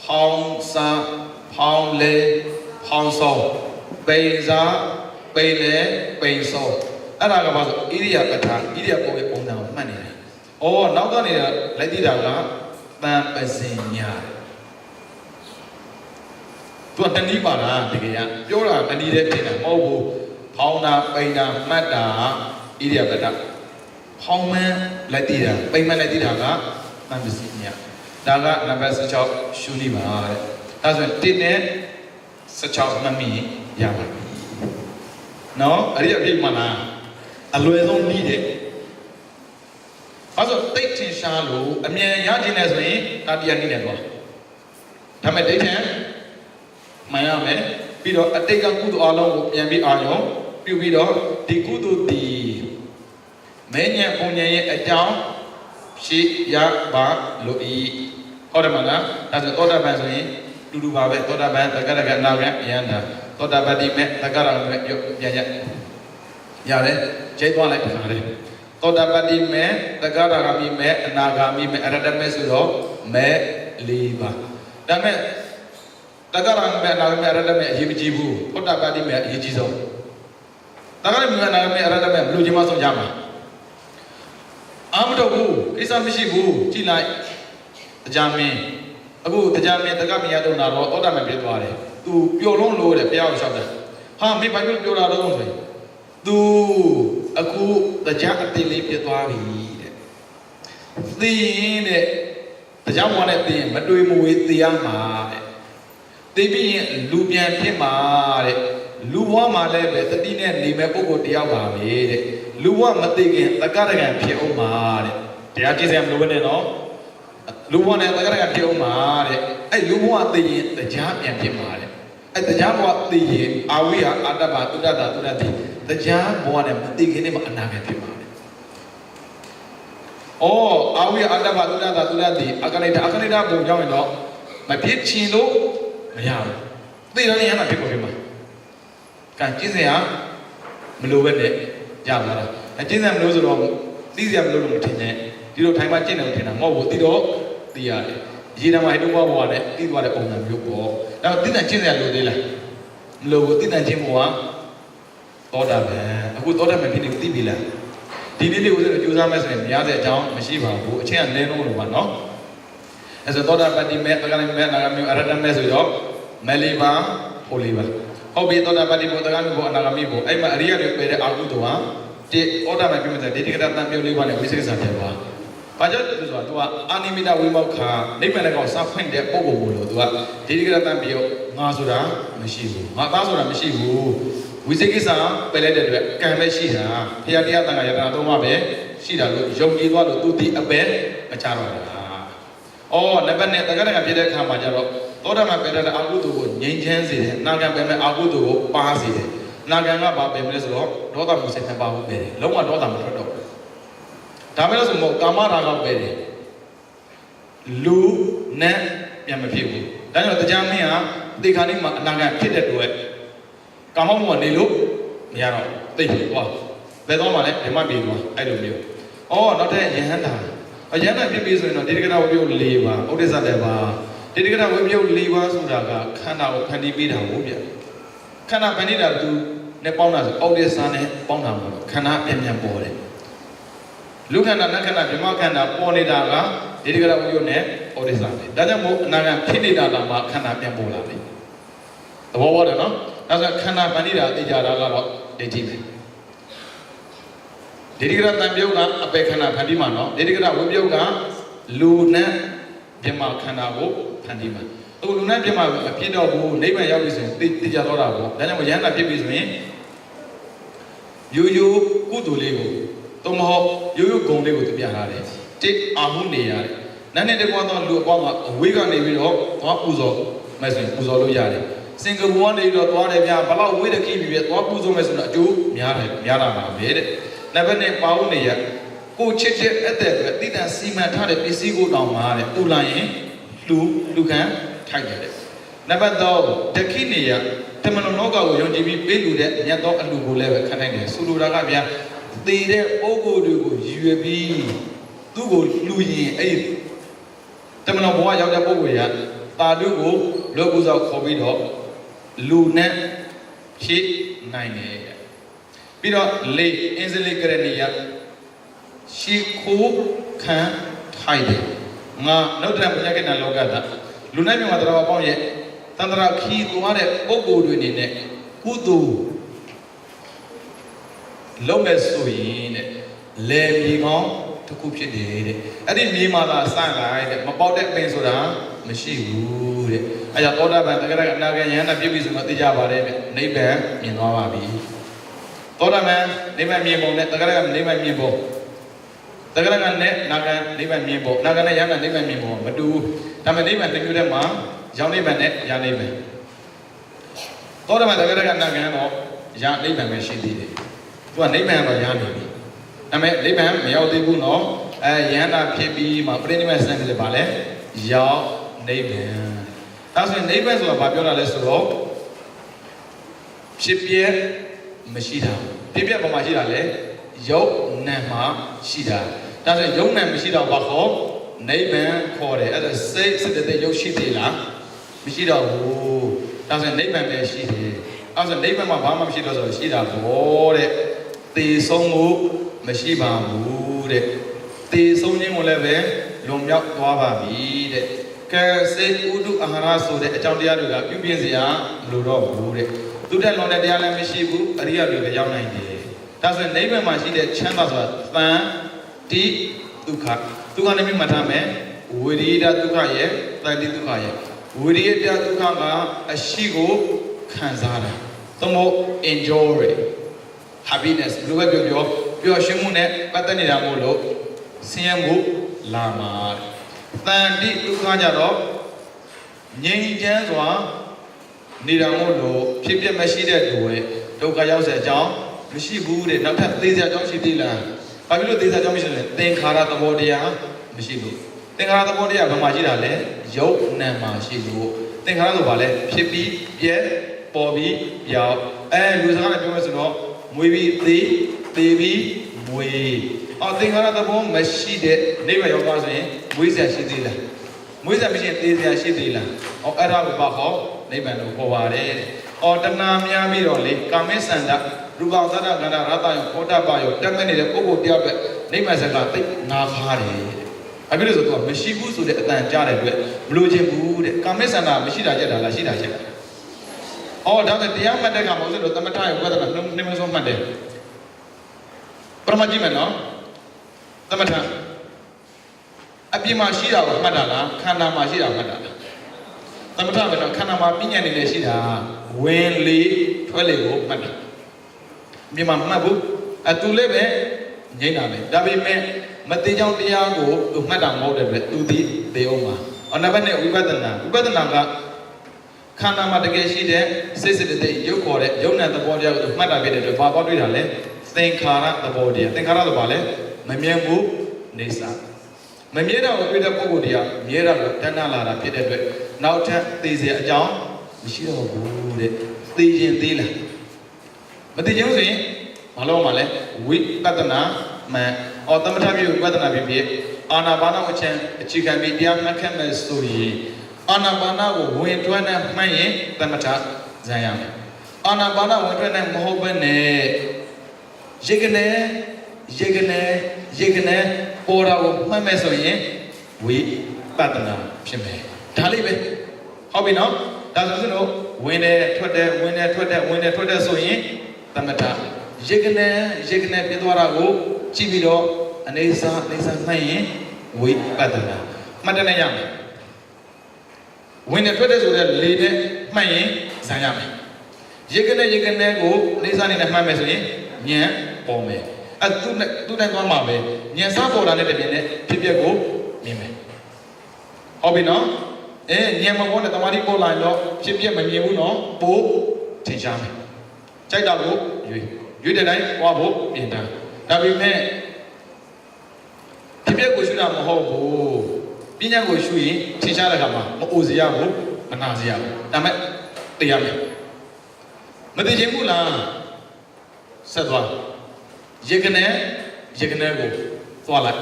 ဖောင်းစားဖောင်းလေဖောင်းစောပိန်စားပိန်လေပိန်စောအဲ့ဒါကဘာဆိုဣရိယာပဋ္ဌာဣရိယာပုရဲ့ပုံစံကိုမှတ်နေတယ်။အော်နောက်ကနေလိုက်သိတာကတန်ပစင်ညာသူကတဏှိပါလားတကယ်ကပြောတာတဏှိတဲ့တင်တာမဟုတ်ဘူးဖောင်းတာပိန်တာမှတ်တာဣရိယာပဋ္ဌာဖောင်းမှန်းလိုက်သိတာပိန်မှန်းလိုက်သိတာကတန်ပစင်ညာဒါကနံပါတ်16ရှုနေပါတဲ့ဒါဆိုရင်1နဲ့16မှတ်မိရပါပြီနော်အဲ့ဒီအပြည့်မှလားအလွယ်ဆုံးပြီးတယ်ဘာလို့တိတ်ထင်ရှားလို့အမြန်ရခြင်းလဲဆိုရင်ဒါတရားနည်းနဲ့တော့ဒါမဲ့ဒိဋ္ဌံမှန်ရမယ်ပြီးတော့အတိတ်ကကုသိုလ်အလုံးကိုပြန်ပြီးအာရုံပြုပြီးတော့ဒီကုသိုလ်ဒီမဲညံပုံညံရဲ့အကြောင်းရှိရပါလို့ဤဟုတ်တယ်မလားဒါဆိုသောတာပန်ဆိုရင်တူပါပဲသောတာပန်တက္ကရကနာပြန်အယန္တာသောတာပတိမဲ့တက္ကရကမဲ့ပြန်ရတယ်ကျိတ်သွားလိုက်ပါလေသောတာပတိမဲ့တက္ကရာဂမိမဲ့အနာဂါမိမဲ့အရဟတမဲ့ဆိုတော့မဲ့၄ပါးဒါမဲ့တက္ကရာမဲ့အနာဂါမဲ့အရဟတမဲ့အရေးမကြီးဘူးသောတာပတိမဲ့အရေးကြီးဆုံးတက္ကရာမဲ့အနာဂါမဲ့အရဟတမဲ့ဘယ်လိုချိန်မှဆုံးရမှာအာမတော့ဘူးကိစ္စမရှိဘူးကြည့်လိုက်တရားမင်းအခုတရားမင်းတက္ကမယတုံနာတော့သောတာပန်ပြသွားတယ်သူပျော်လုံးလို့တဲ့ဘုရားကိုလျှောက်တယ်ဟာမင်းဘာဖြစ်ပြောတာတော့ဆိုရင်သူအခုတရားအသေးလေးပြသွားပြီတဲ့သိရင်တဲ့တရားဘဝနဲ့သိရင်မတွေ့မဝေးသိရမှာတဲ့သိပြီးရင်လူပြန်ဖြစ်မှာတဲ့လူဘဝမှာလည်းပဲတတိနဲ့နေမဲ့ပုဂ္ဂိုလ်တယောက်ပါပဲတဲ့လူဘဝမသိခင်တက္ကရကံဖြစ်အောင်မှာတဲ့တရားကြည့်စရာမလိုဘဲနဲ့နော်လူဘဝနဲ့တက္ကရကံဖြစ်အောင်မှာတဲ့အဲ့လူဘဝသိရင်တရားပြန်ဖြစ်မှာတဲ့အဲ့တရားဘဝသိရင်အာဝိဟာအာတ္တဘာသုဒ္ဓတာသုဒ္ဓတိတရားဘဝနဲ့မသိခင်နဲ့မှအနာဂတ်ဖြစ်မှာလေ။အော်အာဝိအတ္တဘာသုဒ္ဓတာသုဒ္ဓတိအကနိဋ္ဌဘုံကြောင့်ရင်တော့မဖြစ်ချင်လို့မရဘူး။သိတော့လည်းရမှာဖြစ်ပေါ်ဖြစ်မှာ။ကံကျင့်စရာမလိုပဲနဲ့ရပါလား။ကျင့်စရာမလိုဆိုတော့သိစရာမလိုလို့မထင်နဲ့ဒီလိုထိုင်မှကျင့်တယ်လို့ထင်တာမဟုတ်ဘူး။သိတော့သိရတယ်။ရေတံမှာဟိတုဘဝနဲ့သိသွားတဲ့ပုံစံမျိုးပေါ့။ဒါတော့သိတဲ့ကျင့်စရာလိုသေးလား။ လို့တိတန်ချင်းဘုရားသောတာပန်အခုသောတာပန်ဖြစ်နေသိပြီလားဒီနေ့လေးကိုကြိုးစားမယ်ဆိုရင်များတဲ့အကြောင်းမရှိပါဘူးအချင်းကနည်းလုံးလို့ပါနော်အဲဆိုသောတာပန်ဒီမဲ့တက္ကရာမဲ့နာဂမေအရဟတမဲ့ဆိုတော့မဲလေးပါဟိုလေးပါဟုတ်ပြီသောတာပန်ဒီဘုတက္ကရာမဲ့ဘုအနာဂမိဘုအဲ့မှာအရိယတွေပဲတဲ့အကုသိုလ်ဟာဒီဩတာမဲ့ပြမယ်ဆိုဒီတိကတတန်ပြုတ်လေးပါနဲ့ဝိသေကစားတယ်ပါဘာကြောင့်လဲဆိုတော့သူကအာနိမိတဝိမောက္ခနိဗ္ဗာန်ကောင်စဖွင့်တဲ့ပုံပုံလို့သူကဒီတိကတတန်ပြုတ်ငါဆိုတာမရှိဘူးငါသားဆိုတာမရှိဘူးဝိသေကိစ္စပယ်လိုက်တဲ့အတွက်ကံပဲရှိတာဖရာတရားတန်ခါယတနာသုံးပါပဲရှိတာလို့ယုံကြည်သွားလို့သူဒီအပဲမချတော့ဘူး။အော်နံပါတ်နဲ့တက္ကရာဖြစ်တဲ့အခါမှာကျတော့သောတာပန်ပယ်တဲ့အာဟုတုကိုငြိမ်းချမ်းစေတယ်။နာဂံပယ်မဲ့အာဟုတုကိုပါစေတယ်။နာဂံကဘာပယ်မလဲဆိုတော့ဒေါသမှုစိတ်နှစ်ပါးကိုပယ်တယ်။လုံးဝဒေါသမထွက်တော့ဘူး။ဒါမဲ့လို့ဆိုမို့ကာမရာဂပယ်တယ်။လူနဲ့ပြန်မဖြစ်ဘူး။ဒါကြောင့်တရားမင်းဟာဒီခါလေးမှာအနာဂံဖြစ်တဲ့အတွက်ကာမဘုံကနေလို့မရတော့သိပြီကွာဘယ်တော့မှလည်းဓမ္မပြေကွာအဲ့လိုမျိုးနောက်တဲ့ယဟန္တာဖြစ်ပြီဆိုရင်တော့ဒီတက္ကရာဝိပယုတ်၄ပါးဥဒိစ္စတပါးဒီတက္ကရာဝိပယုတ်၄ပါးဆိုတာကခန္ဓာကိုဖန်တီးပေးတာဟုတ်ဗျခန္ဓာဖန်တီးတာသူနဲ့ပေါင်းတာဆိုဥဒိစ္စနဲ့ပေါင်းတာပေါ့ခန္ဓာပြန်ပြန်ပေါ်တယ်လူခန္ဓာနတ်ခန္ဓာဗြဟ္မခန္ဓာပေါ်နေတာကဒီတက္ကရာဝိပယုတ်နဲ့ဥဒိစ္စနဲ့ဒါကြောင့်မို့အနာဂတ်ဖြစ်နေတာကမှခန္ဓာပြန်ပေါ်လာတယ်သဘောပေါက်တယ်နော်ဒါဆိုခန္ဓာပဏိတာသိကြတာကတော့ဒိဋ္ဌိပဲဒိဋ္ဌိကတံပြုတ်ကအပေခန္ဓာဖန်တီးမှာနော်ဒိဋ္ဌိကဝိပြုတ်ကလူနဲ့ပြမခန္ဓာကိုဖန်တီးမှာအခုလူနဲ့ပြမမဖြစ်တော့ဘူးနိဗ္ဗာန်ရောက်ပြီဆိုရင်သိကြတော့တာပေါ့ဒါကြောင့်ယန္တာဖြစ်ပြီဆိုရင်ရိုးရိုးကုသိုလ်လေးကိုသို့မဟုတ်ရိုးရိုးဂုဏ်လေးကိုသူပြထားတယ်တိအာဟုနေရတယ်နန်းနဲ့တကွာတော့လူအပေါင်းကအဝေးကနေပြီးတော့သွားပူဇော်မယ်ဆိုရင်ပူဇော်လို့ရတယ်စင်ကာပူကနေတော့သွားတယ်ဗျာဘလောက်ဝေးတဲ့ခိပြီပဲသွားပူဇော်မယ်ဆိုတော့အကျိုးများတာပါပဲတဲ့နံပါတ်နဲ့ပါဦးနေရကိုချစ်တဲ့အပ်တဲ့အတွက်တိတန်စီမံထားတဲ့ပစ္စည်းကိုတောင်မှာတဲ့တူလာရင်လူခံထိုက်တယ်တဲ့နံပါတ်3ဒခိနေရတမန်တော်လောကကိုယုံကြည်ပြီးပေးလူတဲ့မြတ်သောအလှကိုလည်းပဲခံနိုင်တယ်ဆိုလိုတာကဗျာသေတဲ့ပုဂ္ဂိုလ်တွေကိုရည်ရွယ်ပြီးသူ့ကိုလူရင်အဲ့တမန်တော်ဘဝရောက်တဲ့ပုဂ္ဂိုလ်ကတာတုကိုလောကုသောခေါ်ပြီးတော့လူနဲ့ဖြစ်နိုင်တယ်ပြီးတော့လေအင်းစလိကရဏီယရှိခိုးခံထိုက်တယ်ငါနောက်တရပညာကိတ္တလောကတာလူနဲ့မြတ်တော်ပေါင်းရဲ့တန္တရာခီသွားတဲ့ပုဂ္ဂိုလ်တွေနေနဲ့ကုသိုလ်လုံးမဲ့ဆိုရင်တဲ့လေမြေကောင်းတစ်ခုဖြစ်တယ်တဲ့အဲ့ဒီမြေမှာသာစလိုက်တဲ့မပေါက်တဲ့ပင်ဆိုတာမရှိဘူးတဲ့အဲကြောင့်သောတာပန်တက္ကရာအနာဂံယန္တာပြည့်ပြီဆိုတော့သိကြပါတယ်ဗျနိဗ္ဗာန်မြင်သွားပါပြီသောတာပန်နိဗ္ဗာန်မြင်ပုံနဲ့တက္ကရာနိဗ္ဗာန်မြင်ပုံတက္ကရာနဲ့နာဂံနိဗ္ဗာန်မြင်ပုံနာဂံနဲ့ယန္တာနိဗ္ဗာန်မြင်ပုံမတူဘူးဒါပေမဲ့နိဗ္ဗာန်တစ်မျိုးတည်းမှာရောင်နိဗ္ဗာန်နဲ့ယာနိဗ္ဗာန်သောတာပန်တက္ကရာနာဂံတော့ယာနိဗ္ဗာန်ပဲရှိသေးတယ်သူကနိဗ္ဗာန်တော့ယာနေပြီဒါပေမဲ့နိဗ္ဗာန်မရောက်သေးဘူးနော်ယန္တာဖြစ်ပြီးမှပရိနိဗ္ဗာန်စံတယ်ပါလေရောက်နိဗ္ဗာန်ဒါဆိုရင်နိဗ္ဗာန်ဆိုတာဘာပြောတာလဲဆိုတော့ဖြစ်ပြမရှိတာဖြစ်ပြဘာမှရှိတာလဲယုတ်နံမှာရှိတာဒါဆိုရင်ယုတ်နံမရှိတော့ဘာခေါ်နိဗ္ဗာန်ခေါ်တယ်အဲ့ဒါစိတ်စစ်တဲ့ယုတ်ရှိသေးလားမရှိတော့ဘူးဒါဆိုရင်နိဗ္ဗာန်ပဲရှိတယ်အဲ့ဆိုနိဗ္ဗာန်မှာဘာမှမရှိတော့ဆိုရှိတာဘောတဲ့သေဆုံးမှုမရှိပါဘူးတဲ့သေဆုံးခြင်းကိုလည်းပဲလွန်မြောက်သွားပါပြီတဲ့ကဲစေဥဒုအာဟာရဆိုတဲ့အကြောင်းတရားတွေကပြုပြင်စရာမလိုတော့ဘူးတဲ့သူတက်လွန်တဲ့တရားလည်းမရှိဘူးအရိယတွေလည်းရောက်နိုင်တယ်ဒါဆိုရင်နိဗ္ဗာန်မှာရှိတဲ့ချမ်းသာဆိုတာသံတိဒုက္ခဒုက္ခနဲ့မှတ်ထားမယ်ဝိရိယဒုက္ခရဲ့သံတိဒုက္ခရဲ့ဝိရိယဒုက္ခကအရှိကိုခံစားတာသို့မဟုတ် enjoy happiness ဘယ်လိုပဲပြောပျော်ရွှင်မှုနဲ့ပတ်သက်နေတာမို့လို့ဆင်းရဲမှုလာမှာတန်တိဒုက္ခကြတော့ငြိမ်းချမ်းစွာနေတာမို့လို့ဖြစ်ပြမရှိတဲ့လူရဲ့ဒုက္ခရောက်စေအကြောင်းမရှိဘူးတဲ့နောက်ထပ်သေစရာအကြောင်းရှိသေးလားဘာဖြစ်လို့သေစရာအကြောင်းမရှိလဲသင်္ခါရသဘောတရားမရှိလို့သင်္ခါရသဘောတရားဘာမှရှိတာလဲယုတ်နံမှာရှိလို့သင်္ခါရဆိုဘာလဲဖြစ်ပြီးပြဲပေါ်ပြီးပြောင်းလူစကားနဲ့ပြောမယ်ဆိုတော့မွေပြီးသေပြီးမွေသင်္ခါရသဘောမရှိတဲ့နိဗ္ဗာန်ရောက်သွားဆိုရင်မွေးစရာရှိသေးလားမွေးစရာမရှိရင်သေစရာရှိသေးလားအဲ့ဒါကိုဘာခေါ်နိဗ္ဗာန်လို့ခေါ်ပါတယ် အော်တဏှာများပြီးတော့လေကာမေဆန္ဒရူပသတ္တကန္တာရတယောဘောဓပယောတက်မဲ့နေတဲ့ပုဂ္ဂိုလ်တယောက်ပဲနိမ္မစကသိနာခါတယ်အဖြစ်လို့ဆိုတော့မရှိဘူးဆိုတဲ့အတန်ကြားတဲ့အတွက်မလို့ခြင်းဘူးတဲ့ကာမေဆန္ဒမရှိတာကြက်တာလားရှိတာချက်အော်ဒါနဲ့တရားမှတ်တဲ့ကမဟုတ်လို့သမထရဲ့ဝိပဿနာနိမဆုံးမှတ်တယ်ပရမကြည့်မယ်နော်သမထအပြင်မှာရှိတာကိုမှတ်တာလားခန္ဓာမှာရှိတာမှတ်တာလားသမထပဲတော့ခန္ဓာမှာပြဉ္ညာနေလေရှိတာဝင်လေထွက်လေကိုမှတ်တာအပြင်မှာမှတ်ဘူးအတူလေးပဲငြိမ့်တာပဲဒါပေမဲ့မသိကြောင်တရားကိုသူမှတ်တာမဟုတ်တဲ့အတွက်သူသိသေးအောင်ပါအနဘနဲ့ဝိပဿနာကခန္ဓာမှာတကယ်ရှိတဲ့စိတ်တဲ့ရုပ်ခေါ်တဲ့ယုံနဲ့သဘောတရားကိုမှတ်တာဖြစ်တဲ့အတွက်ဘာသွားတွေ့တာလဲသင်္ခါရသဘောတရားသင်္ခါရဆိုပါလဲမမြဲဘူးနေစာမမြဲတာကိုတွေ့တဲ့ပုဂ္ဂိုလ်တရားမြဲတာကိုတဏှာလာတာဖြစ်တဲ့အတွက်နောက်ထပ်သိစေအကြောင်းမရှိတော့ဘူးတဲ့သိရင်သိလားမသိခြင်းဆိုရင်ဘာလို့မှလဲဝိပဿနာမှန်အော်သမထပြုဝိပဿနာဖြစ်အာနာပါနဝချံအခြေခံပြီးတရားမှတ်ခတ်မဲ့ဆိုရင်အာနာပါနကိုဝင်တွန်းနဲ့မှတ်ရင်သမထဇန်ရမယ်အာနာပါနဝင်တွန်းနဲ့မဟုတ်ဘဲနဲ့ရေကနေပေါ်တာကိုမှတ်မဲ့ဆိုရင်ဝိပဿနာဖြစ်မယ်ဒါလေးပဲဟုတ်ပြီနော်ဒါဆိုရင်တော့ဝင်တယ်ထွက်တယ်ဆိုရင်သမထရေကနေပြသွားတာကိုကြည့်ပြီးတော့အနေစာမှတ်ရင်ဝိပဿနာမှတ်တယ်ရမယ်ဝင်တယ်ထွက်တယ်ဆိုတဲ့လေနဲ့မှတ်ရင်ဇန်ရမယ်ရေကနေကိုအနေစာနဲ့မှတ်မယ်ဆိုရင်ဉာဏ်ပေါ်မယ်သူတိုင်းသွားမှာပဲဉာဏ်စားပေါ်တာနဲ့တပြင်းနဲ့ဖြစ်ပျက်ကိုမြင်မယ်ဟုတ်ပြီနော်ဉာဏ်မပေါ်တဲ့တမာတိပေါ်လာရင်တော့ဖြစ်ပျက်မမြင်ဘူးနော်ပို့ထင်ရှားမယ်ကြိုက်တာကိုရွေးတဲ့တိုင်းဟောဖို့ပြင်တာဒါပေမဲ့ဖြစ်ပျက်ကိုရှုတာမဟုတ်ဘူးပညာကိုရှုရင်ထင်ရှားတဲ့အခါမှာမအိုစေရဘူးမနာစေရဘူးဒါမဲ့တရားမယ်မသိချင်ဘူးလားဆက်သွားရေကနေကိုသွားလိုက်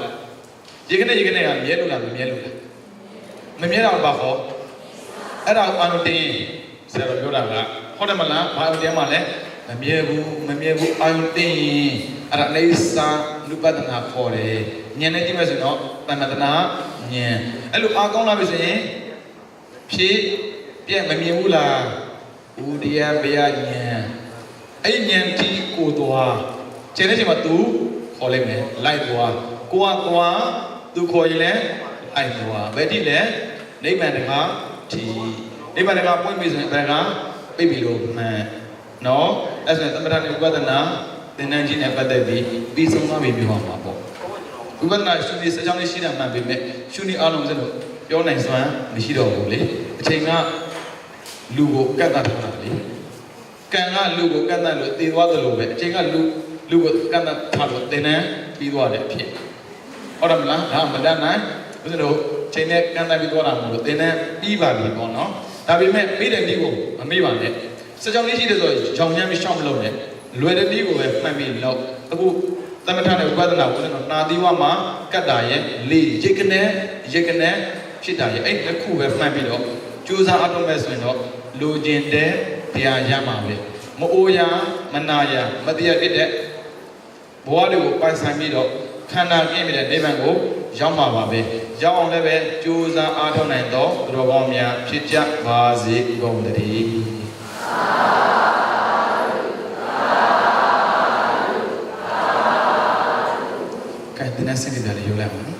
ရေကနေကမြဲလို့လားမမြဲလို့လားမမြဲတော့ဘာခေါ်အဲ့ဒါအာနုတင်းဆရာတော်ပြောတာကဟုတ်တယ်မလားဘာအာနုတင်းမှလဲမမြဲဘူးအာနုတင်းအဲ့ဒါအိသာနုပဒနာခေါ်တယ်ဉာဏ်နဲ့ကြည့်မယ်ဆိုတော့တဏ္ဍနာဉာဏ်အဲ့လိုအားကောင်းလာပြီဆိုရင်ဖြည့်ပြည့်မမြင်ဘူးလားဥဒိယဘယဉာဏ်အဲ့ဉာဏ်တီးကိုသွားကျန်တဲ့ချိန်မှာ तू ခေါ်လိုက်မယ်လိုက်သွားကိုကသွား तू ခေါ်ရင်လည်းလိုက်သွားဘယ်တိလဲနိဗ္ဗာန်တကားဒီနိဗ္ဗာန်တကားပွင့်ပြီဆိုရင်ဘယ်ကပြိပြီလို့မှန်နော်အဲ့ဆိုရင်သမထနဲ့ဝိပဿနာသင်္นานချင်းနဲ့ပတ်သက်ပြီးဆုံးသွားပြီပြောမှာပေါ့ဝိပဿနာရှုနေစကြောင်းလေးရှိတာမှန်ပေမဲ့ရှုနေအားလုံးစလို့ပြောနိုင်စွမ်းမရှိတော့ဘူးလေအချိန်ကလူကိုကတ်တတ်ထားတာလေကံကလူကိုကတ်တတ်လို့တည်သွားသလိုပဲအချိန်ကလူကိုကတ်တတ်ထားလို့သင်္นานပြီးသွားတယ်ဖြစ်ဟုတ်တယ်မလားဒါမတတ်နိုင်ဘုရားတို့ချိန်နဲ့ကတ်တတ်ပြီးသွားတာမလို့သင်္นานပြီးပါပြီပေါ့နော်ဒါပေမဲ့ပြီးတဲ့နည်းကိုမမေ့ပါနဲ့စကြောင်းလေးရှိတယ်ဆိုတော့ကြောင်ညမ်းမရှောက်မလို့နဲ့လွယ်တဲ့နည်းကိုပဲမှတ်ပြီးတော့အခုသမထနဲ့ဝိပဿနာကိုနာသီဝမှာကတ်တာရဲ့လေရိတ်ကနေဖြစ်တာရဲ့အဲ့တစ်ခုပဲမှတ်ပြီးတော့ကြိုးစားအထောက်မဲ့ဆိုရင်တော့လိုချင်တဲ့တရားရမှာပဲမအိုရမနာရမတရားဖြစ်တဲ့ဘဝတွေကိုပိုင်ဆိုင်ပြီးတော့ခန္ဓာကင်းနေတဲ့နိဗ္ဗာန်ကိုရောက်မှာပါပဲရောက်အောင်လည်းပဲကြိုးစားအားထုတ်နိုင်တော့သူတော်ကောင်းများဖြစ်ကြပါစေကုန်သတည်းကဲဒီနေ့စနေတယ်ရုပ်လိုက်ပါ